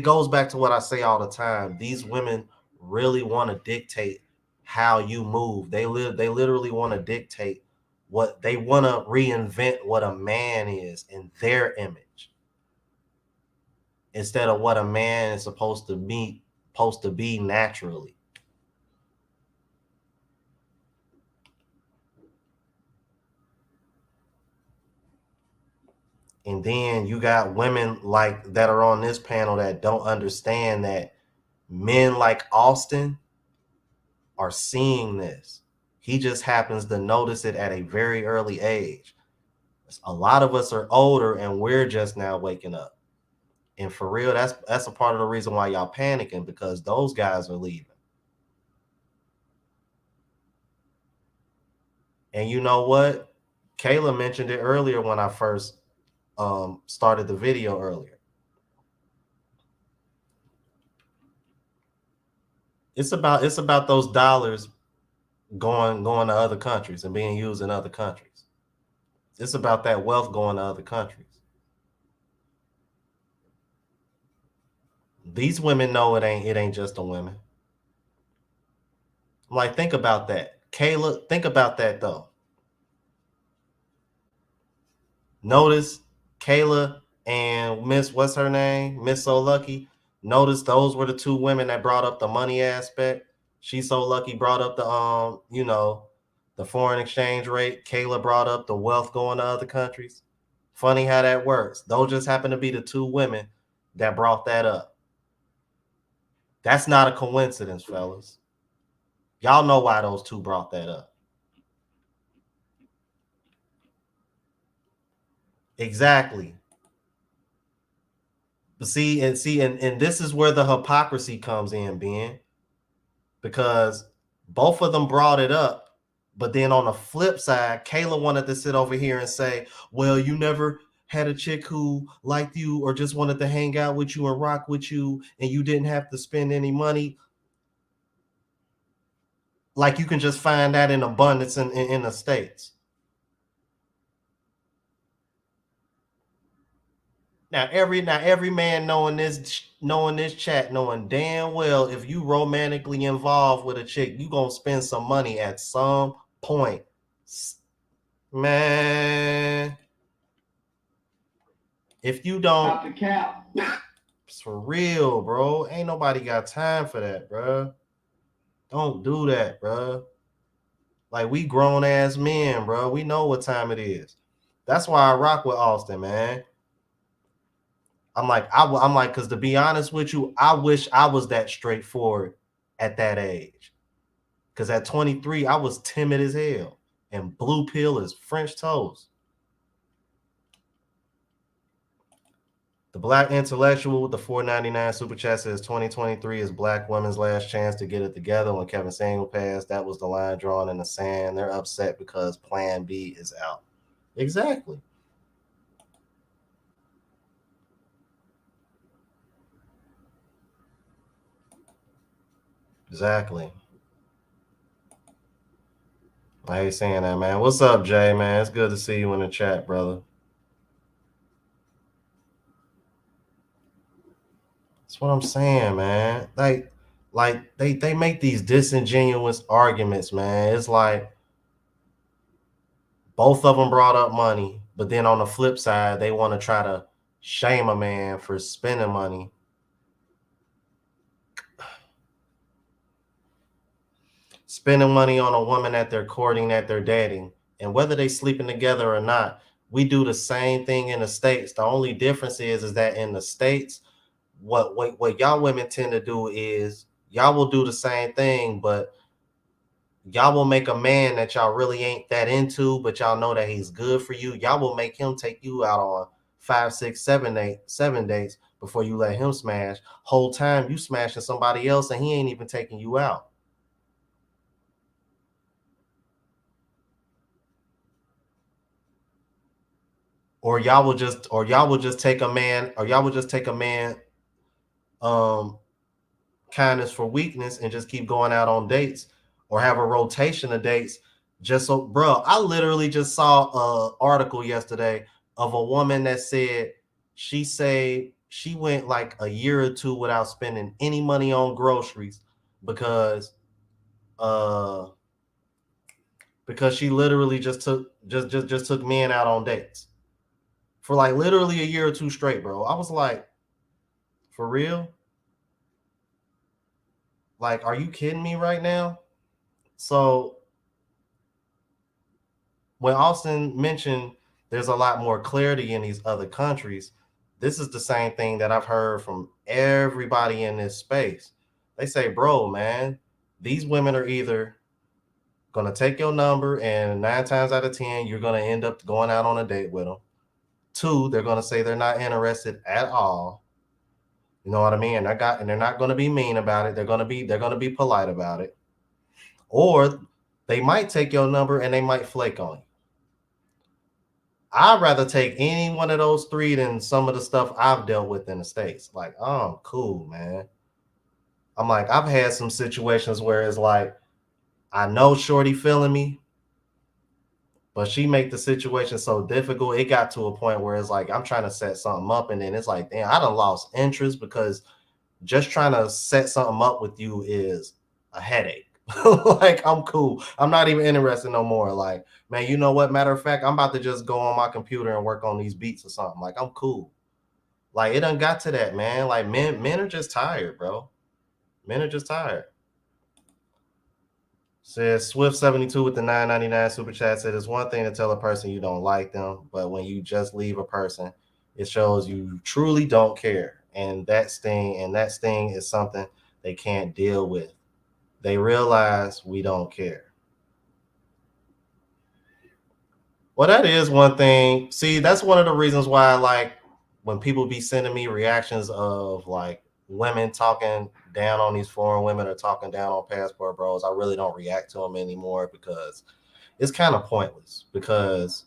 goes back to what I say all the time. These women really want to dictate how you move. They literally want to dictate what they want to reinvent what a man is in their image instead of what a man is supposed to be naturally. And then you got women like that are on this panel that don't understand that men like Auston are seeing this. He just happens to notice it at a very early age. A lot of us are older and we're just now waking up. And for real, that's a part of the reason why y'all panicking, because those guys are leaving. And you know what? Kayla mentioned it earlier when I first started the video earlier. It's about those dollars going to other countries and being used in other countries. It's about that wealth going to other countries. These women know it ain't just the women. Like, think about that. Kayla, think about that though. Notice Kayla and what's her name? Miss So Lucky. Notice those were the two women that brought up the money aspect. She's So Lucky brought up the foreign exchange rate. Kayla brought up the wealth going to other countries. Funny how that works. Those just happen to be the two women that brought that up. That's not a coincidence, fellas. Y'all know why those two brought that up. Exactly. But see, and this is where the hypocrisy comes in, Ben, because both of them brought it up, but then on the flip side, Kayla wanted to sit over here and say, well, you never had a chick who liked you or just wanted to hang out with you and rock with you, and you didn't have to spend any money. Like, you can just find that in abundance in the States. Now every man knowing this chat, knowing damn well if you romantically involved with a chick, you gonna spend some money at some point. Man, if you don't, Stop the cap. it's for real, bro. Ain't nobody got time for that, bro. Don't do that, bro. Like, we grown ass men, bro. We know what time it is. That's why I rock with Auston, man. I'm like, because to be honest with you, I wish I was that straightforward at that age. Because at 23, I was timid as hell and blue pill as French toast. The Black Intellectual with the $4.99 super chat says 2023 is Black women's last chance to get it together. When Kevin Samuel passed, that was the line drawn in the sand. They're upset because Plan B is out. Exactly. Exactly. I ain't saying that, man. What's up, Jay, man? It's good to see you in the chat, brother. That's what I'm saying, man. Like Like they make these disingenuous arguments, man. It's like both of them brought up money, but then on the flip side, they want to try to shame a man for spending money. Spending money on a woman that they're courting, that they're dating, and whether they sleeping together or not, we do the same thing in the States. The only difference is that in the States, what y'all women tend to do is y'all will do the same thing, but y'all will make a man that y'all really ain't that into, but y'all know that he's good for you. Y'all will make him take you out on 5, 6, 7 dates before you let him smash. Whole time you smashing somebody else and he ain't even taking you out. Or y'all will just take a man kindness for weakness and just keep going out on dates or have a rotation of dates. Just so, bro, I literally just saw an article yesterday of a woman that said she went like a year or two without spending any money on groceries because she literally just took men out on dates for like literally a year or two straight, bro. I was like, for real? Like, are you kidding me right now? So when Auston mentioned there's a lot more clarity in these other countries, this is the same thing that I've heard from everybody in this space. They say, bro, man, these women are either going to take your number and 9 times out of 10, you're going to end up going out on a date with them. 2, they're going to say they're not interested at all. You know what I mean? And they're not going to be mean about it. They're going to be polite about it. Or they might take your number and they might flake on you. I'd rather take any one of those 3 than some of the stuff I've dealt with in the States. Like, oh, cool, man. I'm like, I've had some situations where it's like, I know shorty feeling me, but she make the situation so difficult. It got to a point where it's like, I'm trying to set something up and then it's like, damn, I done lost interest because just trying to set something up with you is a headache. Like, I'm cool. I'm not even interested no more. Like, man, you know what? Matter of fact, I'm about to just go on my computer and work on these beats or something. Like, I'm cool. Like, it done got to that, man. Like, men are just tired, bro. Men are just tired. Says Swift72 with the $9.99 super chat said it's one thing to tell a person you don't like them, but when you just leave a person, it shows you truly don't care. And that sting is something they can't deal with. They realize we don't care. Well, that is one thing. See, that's one of the reasons why, like, when people be sending me reactions of like women talking down on these foreign women or talking down on passport bros, I really don't react to them anymore because it's kind of pointless because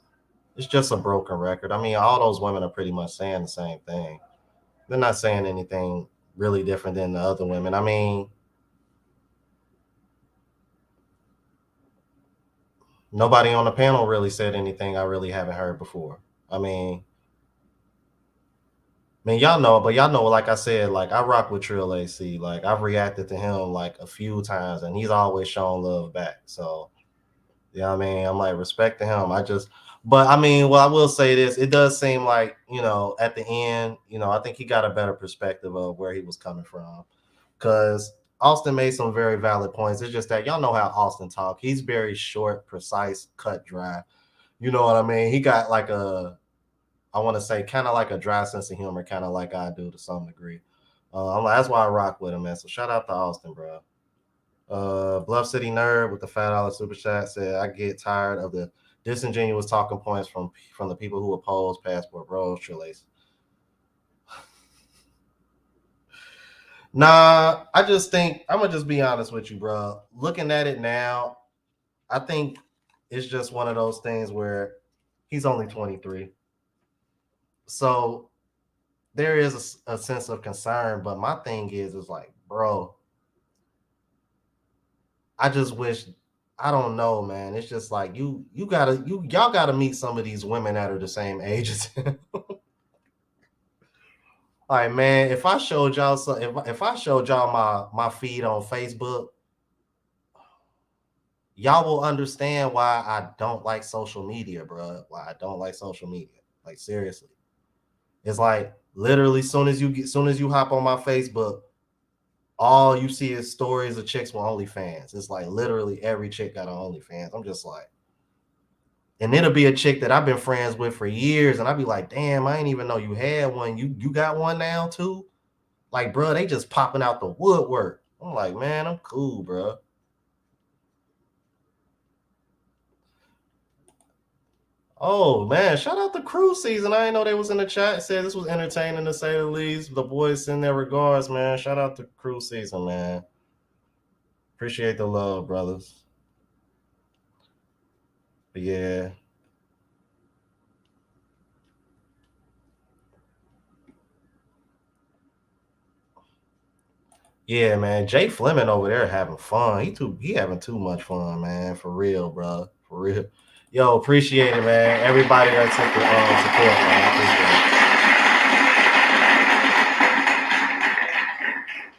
it's just a broken record. I mean, all those women are pretty much saying the same thing. They're not saying anything really different than the other women. I mean, nobody on the panel really said anything I really haven't heard before. I mean, y'all know, like I said, like I rock with Trill AC. Like I've reacted to him like a few times and he's always shown love back. So, yeah, I mean, I'm like respect to him. But I mean, well, I will say this. It does seem like, at the end, I think he got a better perspective of where he was coming from. Because Auston made some very valid points. It's just that y'all know how Auston talk. He's very short, precise, cut, dry. You know what I mean? He got like I want to say kind of like a dry sense of humor, kind of like I do to some degree. That's why I rock with him, man. So shout out to Auston, bro. Bluff City Nerd with the $5 super chat said, I get tired of the disingenuous talking points from the people who oppose passport bros, Trill AC. Nah, I just think I'm gonna just be honest with you, bro. Looking at it now, I think it's just one of those things where he's only 23. So there is a sense of concern, but my thing is like, bro, I just wish, I don't know, man. It's just like y'all gotta meet some of these women that are the same age as him. All right, man. If I showed y'all if I showed y'all my feed on Facebook, y'all will understand why I don't like social media, bro. Why I don't like social media. Like seriously. It's like literally soon as you hop on my Facebook, all you see is stories of chicks with OnlyFans. It's like literally every chick got an OnlyFans. I'm just like, and it'll be a chick that I've been friends with for years, and I'll be like, damn, I didn't even know you had one. You got one now too? Like, bro, they just popping out the woodwork. I'm like, man, I'm cool, bro. Oh man, shout out to cruise season. I didn't know they was in the chat. It said this was entertaining to say the least. The boys send their regards, man. Shout out to cruise season, man. Appreciate the love, brothers. But yeah. Yeah, man. Jay Fleming over there having fun. He having too much fun, man. For real, bro. For real. Yo, appreciate it, man. Everybody that took the support,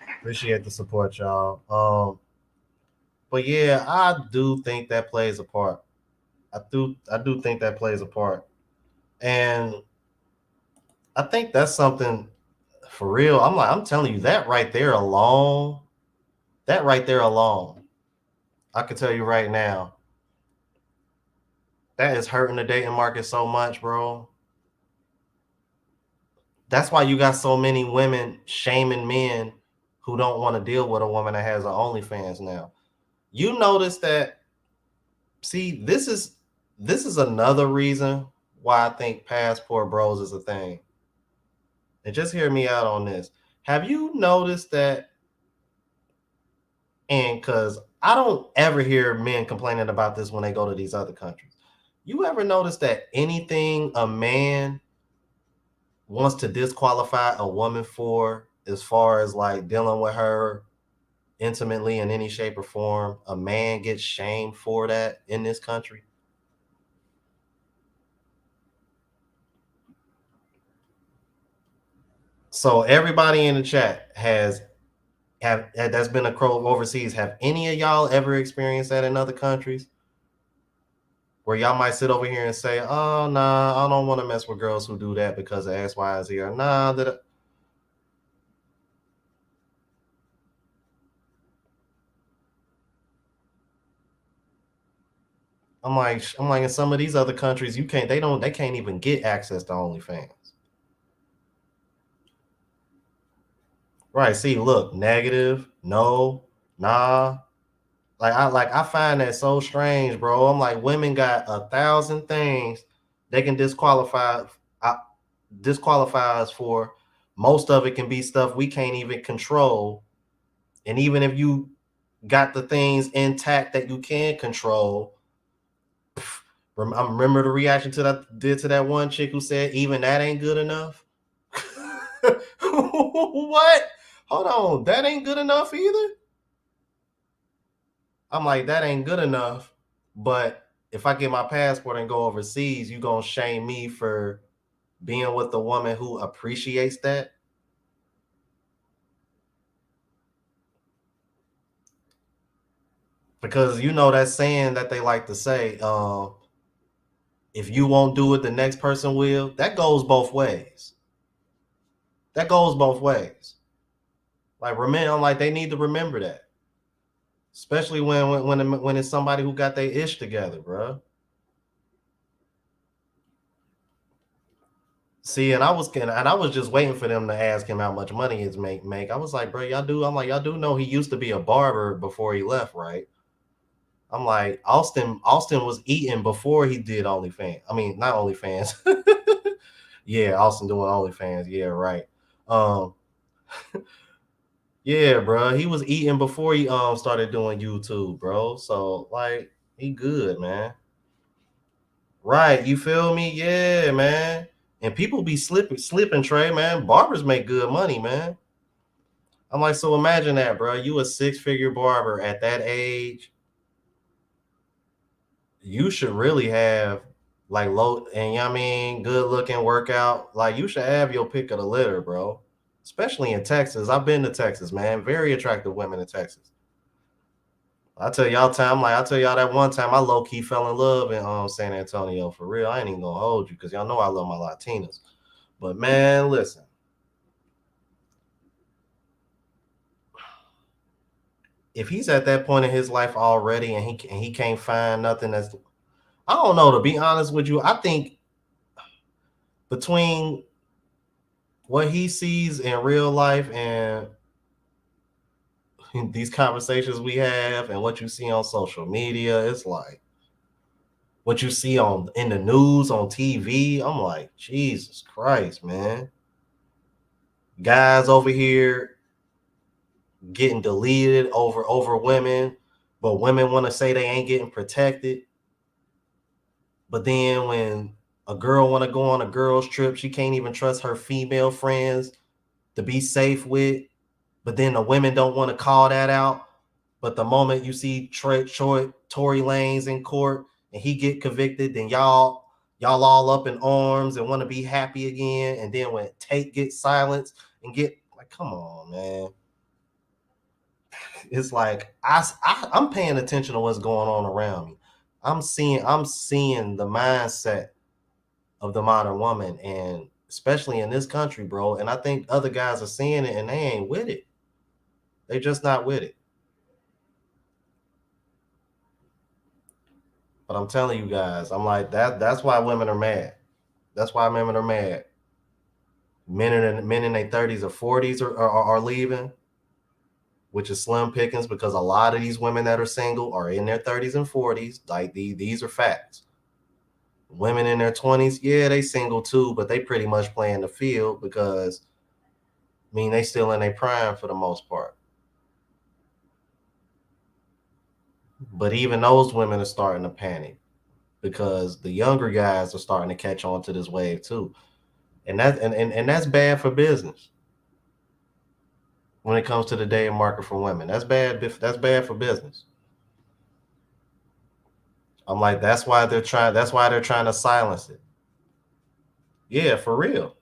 man. Appreciate the support, y'all. But yeah, I do think that plays a part. I do think that plays a part. And I think that's something for real. I'm telling you, that right there alone, I can tell you right now, that is hurting the dating market so much, bro. That's why you got so many women shaming men who don't want to deal with a woman that has an OnlyFans now. You notice that, see, this is another reason why I think passport bros is a thing. And just hear me out on this. Have you noticed that? And because I don't ever hear men complaining about this when they go to these other countries. You ever notice that anything a man wants to disqualify a woman for, as far as like dealing with her intimately in any shape or form, a man gets shamed for that in this country? So everybody in the chat have that's been a crow overseas. Have any of y'all ever experienced that in other countries? Where y'all might sit over here and say, "Oh, nah, I don't want to mess with girls who do that because of X, Y, and Z." Or nah, I'm like in some of these other countries, they can't even get access to OnlyFans. Right? See, look, negative, no, nah. I find that so strange, bro. I'm like, women got 1,000 things they can disqualify us for. Most of it can be stuff we can't even control. And even if you got the things intact that you can control, I remember the reaction to that one chick who said, even that ain't good enough. What? Hold on, that ain't good enough either? I'm like, that ain't good enough. But if I get my passport and go overseas, you gonna shame me for being with a woman who appreciates that? Because you know that saying that they like to say, if you won't do it, the next person will. That goes both ways. That goes both ways. Like they need to remember that, especially when it's somebody who got their ish together, bro. See, and I was just waiting for them to ask him how much money his make. I was like, bro, y'all do. I'm like, y'all do know he used to be a barber before he left, right? I'm like, Auston was eating before he did OnlyFans. I mean, not OnlyFans. Yeah, Auston doing OnlyFans. Yeah, right. Um, yeah, bro, he was eating before he started doing YouTube, bro. So like, he good, man. Right, you feel me? Yeah, man. And people be slipping, Trey, man. Barbers make good money, man. I'm like, so imagine that, bro. You a 6-figure barber at that age. You should really have like low and you know what I mean, good looking workout. Like you should have your pick of the litter, bro. especially in Texas. I've been to Texas, man. Very attractive women in Texas. I tell y'all that one time I low key fell in love in San Antonio for real. I ain't even gonna hold you because y'all know I love my Latinas. But man, listen. If he's at that point in his life already and he can't find nothing that's, I don't know, to be honest with you, I think between what he sees in real life and these conversations we have and what you see on social media, it's like what you see in the news, on TV. I'm like, Jesus Christ, man. Guys over here getting deleted over women, but women want to say they ain't getting protected. But then when a girl want to go on a girl's trip, she can't even trust her female friends to be safe with. But then the women don't want to call that out. But the moment you see Tory Lanez in court and he get convicted, then y'all all up in arms and want to be happy again. And then when Tate gets silenced and get like, come on, man. It's like I'm paying attention to what's going on around me. I'm seeing the mindset of the modern woman, and especially in this country, bro. And I think other guys are seeing it and they ain't with it. They just not with it. But I'm telling you guys, I'm like that's why women are mad. That's why women are mad. Men in their 30s or 40s are leaving, which is slim pickings because a lot of these women that are single are in their 30s and 40s. Like these are facts. Women in their 20s, yeah, they single too, but they pretty much playing the field because, I mean, they still in their prime for the most part. But even those women are starting to panic because the younger guys are starting to catch on to this wave too. And that's bad for business. When it comes to the dating market for women, that's bad for business. I'm like, that's why they're trying to silence it. Yeah, for real.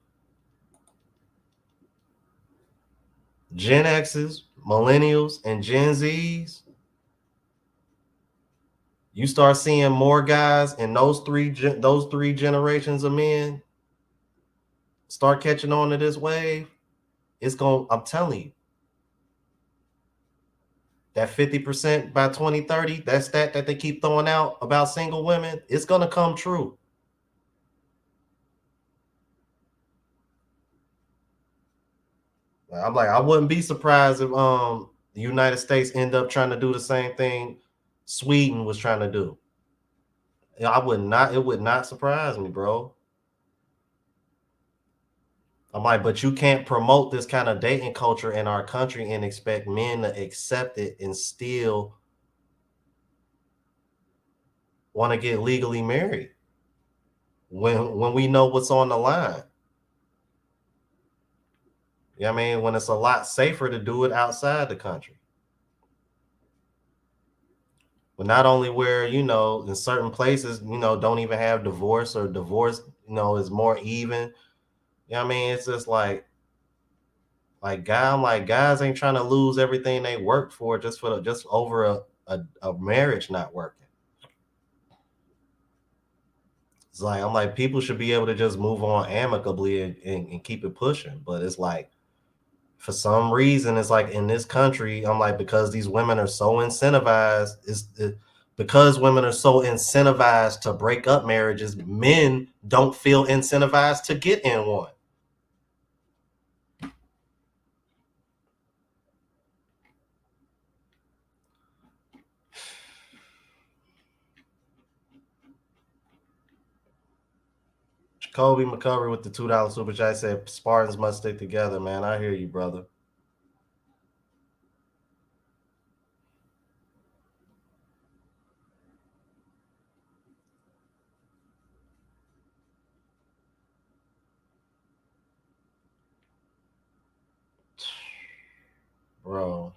Gen X's, millennials, and Gen Z's, you start seeing more guys in those three generations of men start catching on to this wave. I'm telling you, that 50% by 2030, that stat that they keep throwing out about single women, it's gonna come true. I'm like, I wouldn't be surprised if the United States end up trying to do the same thing Sweden was trying to do. It would not surprise me, bro. I'm like, but you can't promote this kind of dating culture in our country and expect men to accept it and still want to get legally married when we know what's on the line. You know what I mean? When it's a lot safer to do it outside the country. But not only where, in certain places, don't even have divorce or divorce, is more even. You know what I mean? It's just like guys ain't trying to lose everything they worked for just over a marriage not working. It's like, I'm like, people should be able to just move on amicably and keep it pushing. But it's like, for some reason, it's like in this country, I'm like, because these women are so incentivized, because women are so incentivized to break up marriages, men don't feel incentivized to get in one. Kobe McCovery with the $2 super chat said Spartans must stick together, man. I hear you, brother. Bro.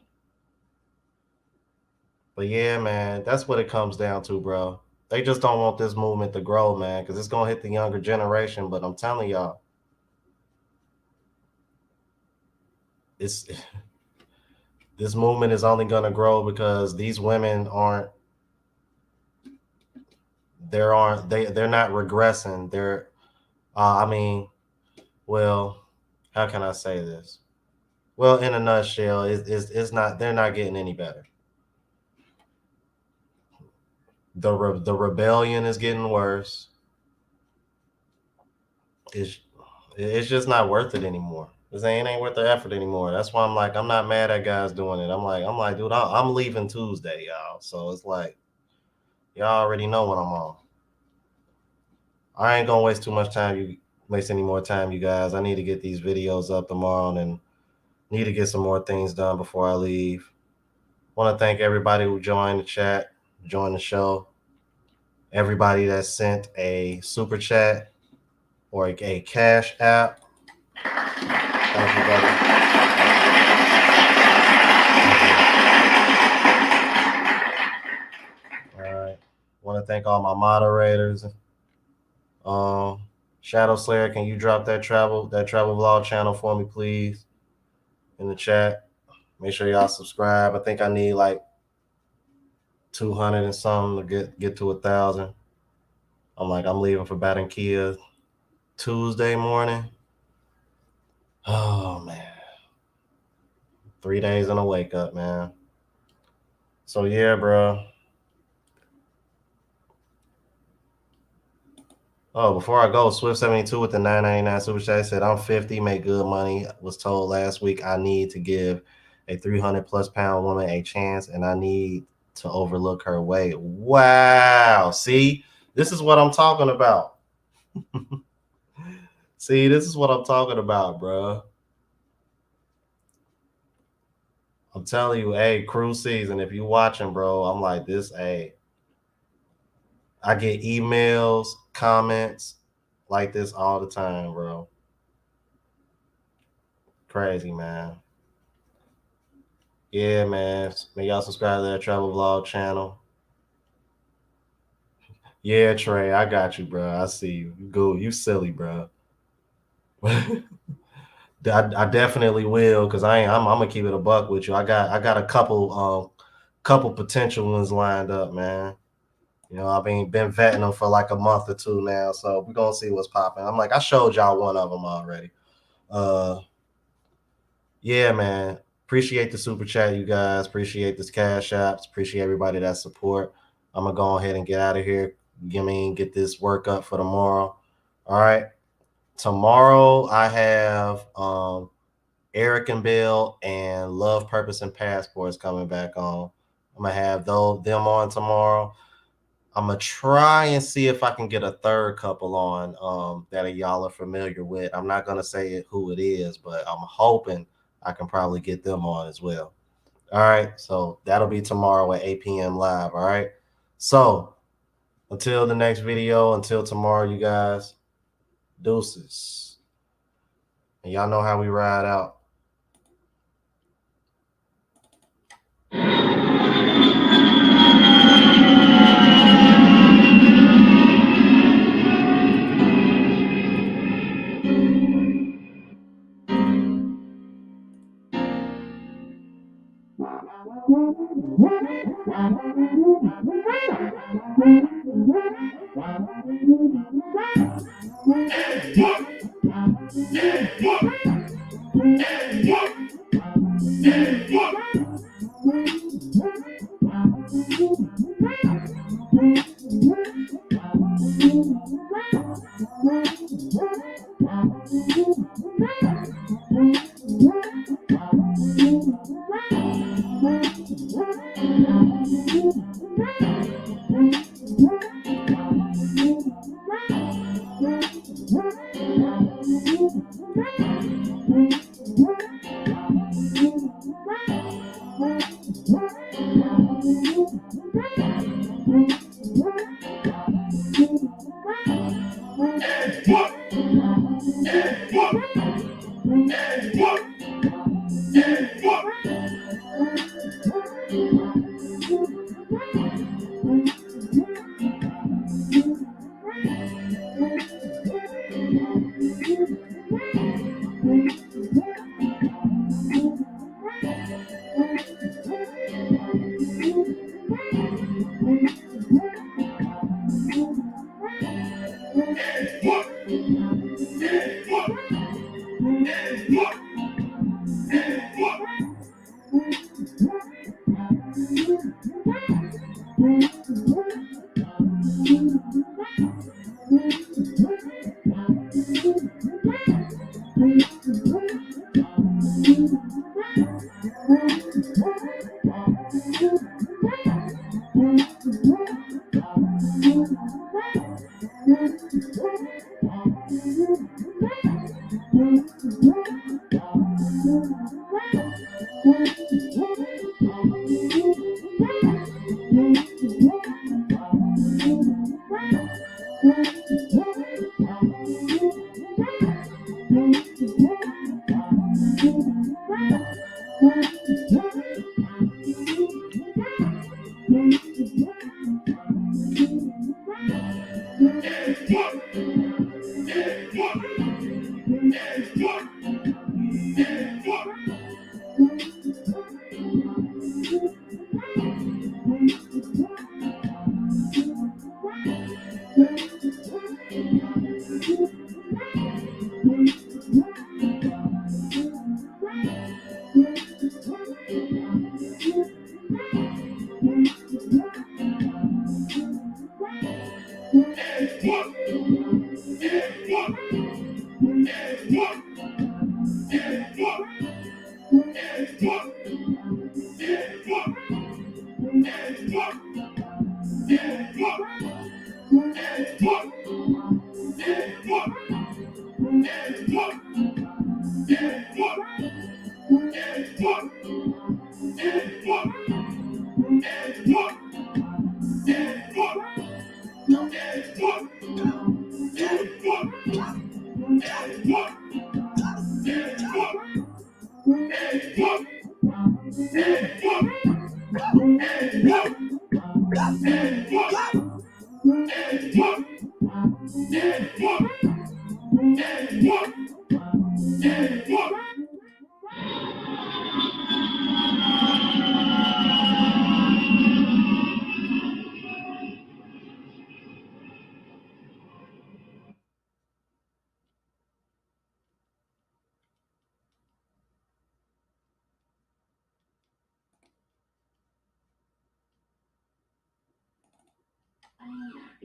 But yeah, man, that's what it comes down to, bro. They just don't want this movement to grow, man, because it's going to hit the younger generation. But I'm telling y'all, it's this movement is only going to grow because these women they're not regressing. They're I mean, well, how can I say this? Well, in a nutshell, it's not, they're not getting any better. The rebellion is getting worse. It's just not worth it anymore. It ain't worth the effort anymore. That's why I'm like, I'm not mad at guys doing it. I'm like, dude, I'm leaving Tuesday, y'all. So it's like, y'all already know what I'm on. I ain't gonna waste any more time, you guys. I need to get these videos up tomorrow and need to get some more things done before I leave. Want to thank everybody who joined the chat, joined the show. Everybody that sent a super chat or a cash app. Thank you, brother. All right. Want to thank all my moderators. Shadow Slayer, can you drop that travel vlog channel for me, please, in the chat? Make sure y'all subscribe. I think I need like 200 and something to get to 1,000. I'm leaving for Barranquilla Tuesday morning. Oh man, 3 days in a wake up, man. So yeah, bro. Oh, before I go, Swift72 with the $9.99 super chat said, I'm 50, make good money. Was told last week I need to give a 300+ pound woman a chance and I need to overlook her weight. Wow. See, this is what I'm talking about. See, this is what I'm talking about, bro. I'm telling you, hey, cruise season, if you watching, bro, I'm like this, hey. I get emails, comments like this all the time, bro. Crazy, man. Yeah, man. Make y'all subscribe to that travel vlog channel. Yeah, Trey, I got you, bro. I see you. You silly, bro. I definitely will, because I'm gonna keep it a buck with you. I got a couple potential ones lined up, man. You know, I've been vetting them for like a month or two now, so we're gonna see what's popping. I'm like, I showed y'all one of them already. Yeah, man. Appreciate the super chat, you guys. Appreciate this cash apps. Appreciate everybody that support. I'm gonna go ahead and get out of here. Get this work up for tomorrow. All right. Tomorrow I have Eric and Bill and Love, Purpose, and Passports coming back on. I'm gonna have them on tomorrow. I'm gonna try and see if I can get a third couple on that y'all are familiar with. I'm not gonna say who it is, but I'm hoping I can probably get them on as well. All right, so that'll be tomorrow at 8 p.m. live. All right, so until the next video, until tomorrow, you guys, deuces, and y'all know how we ride out.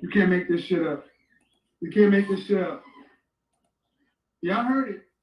You can't make this shit up. You can't make this shit up. Y'all heard it.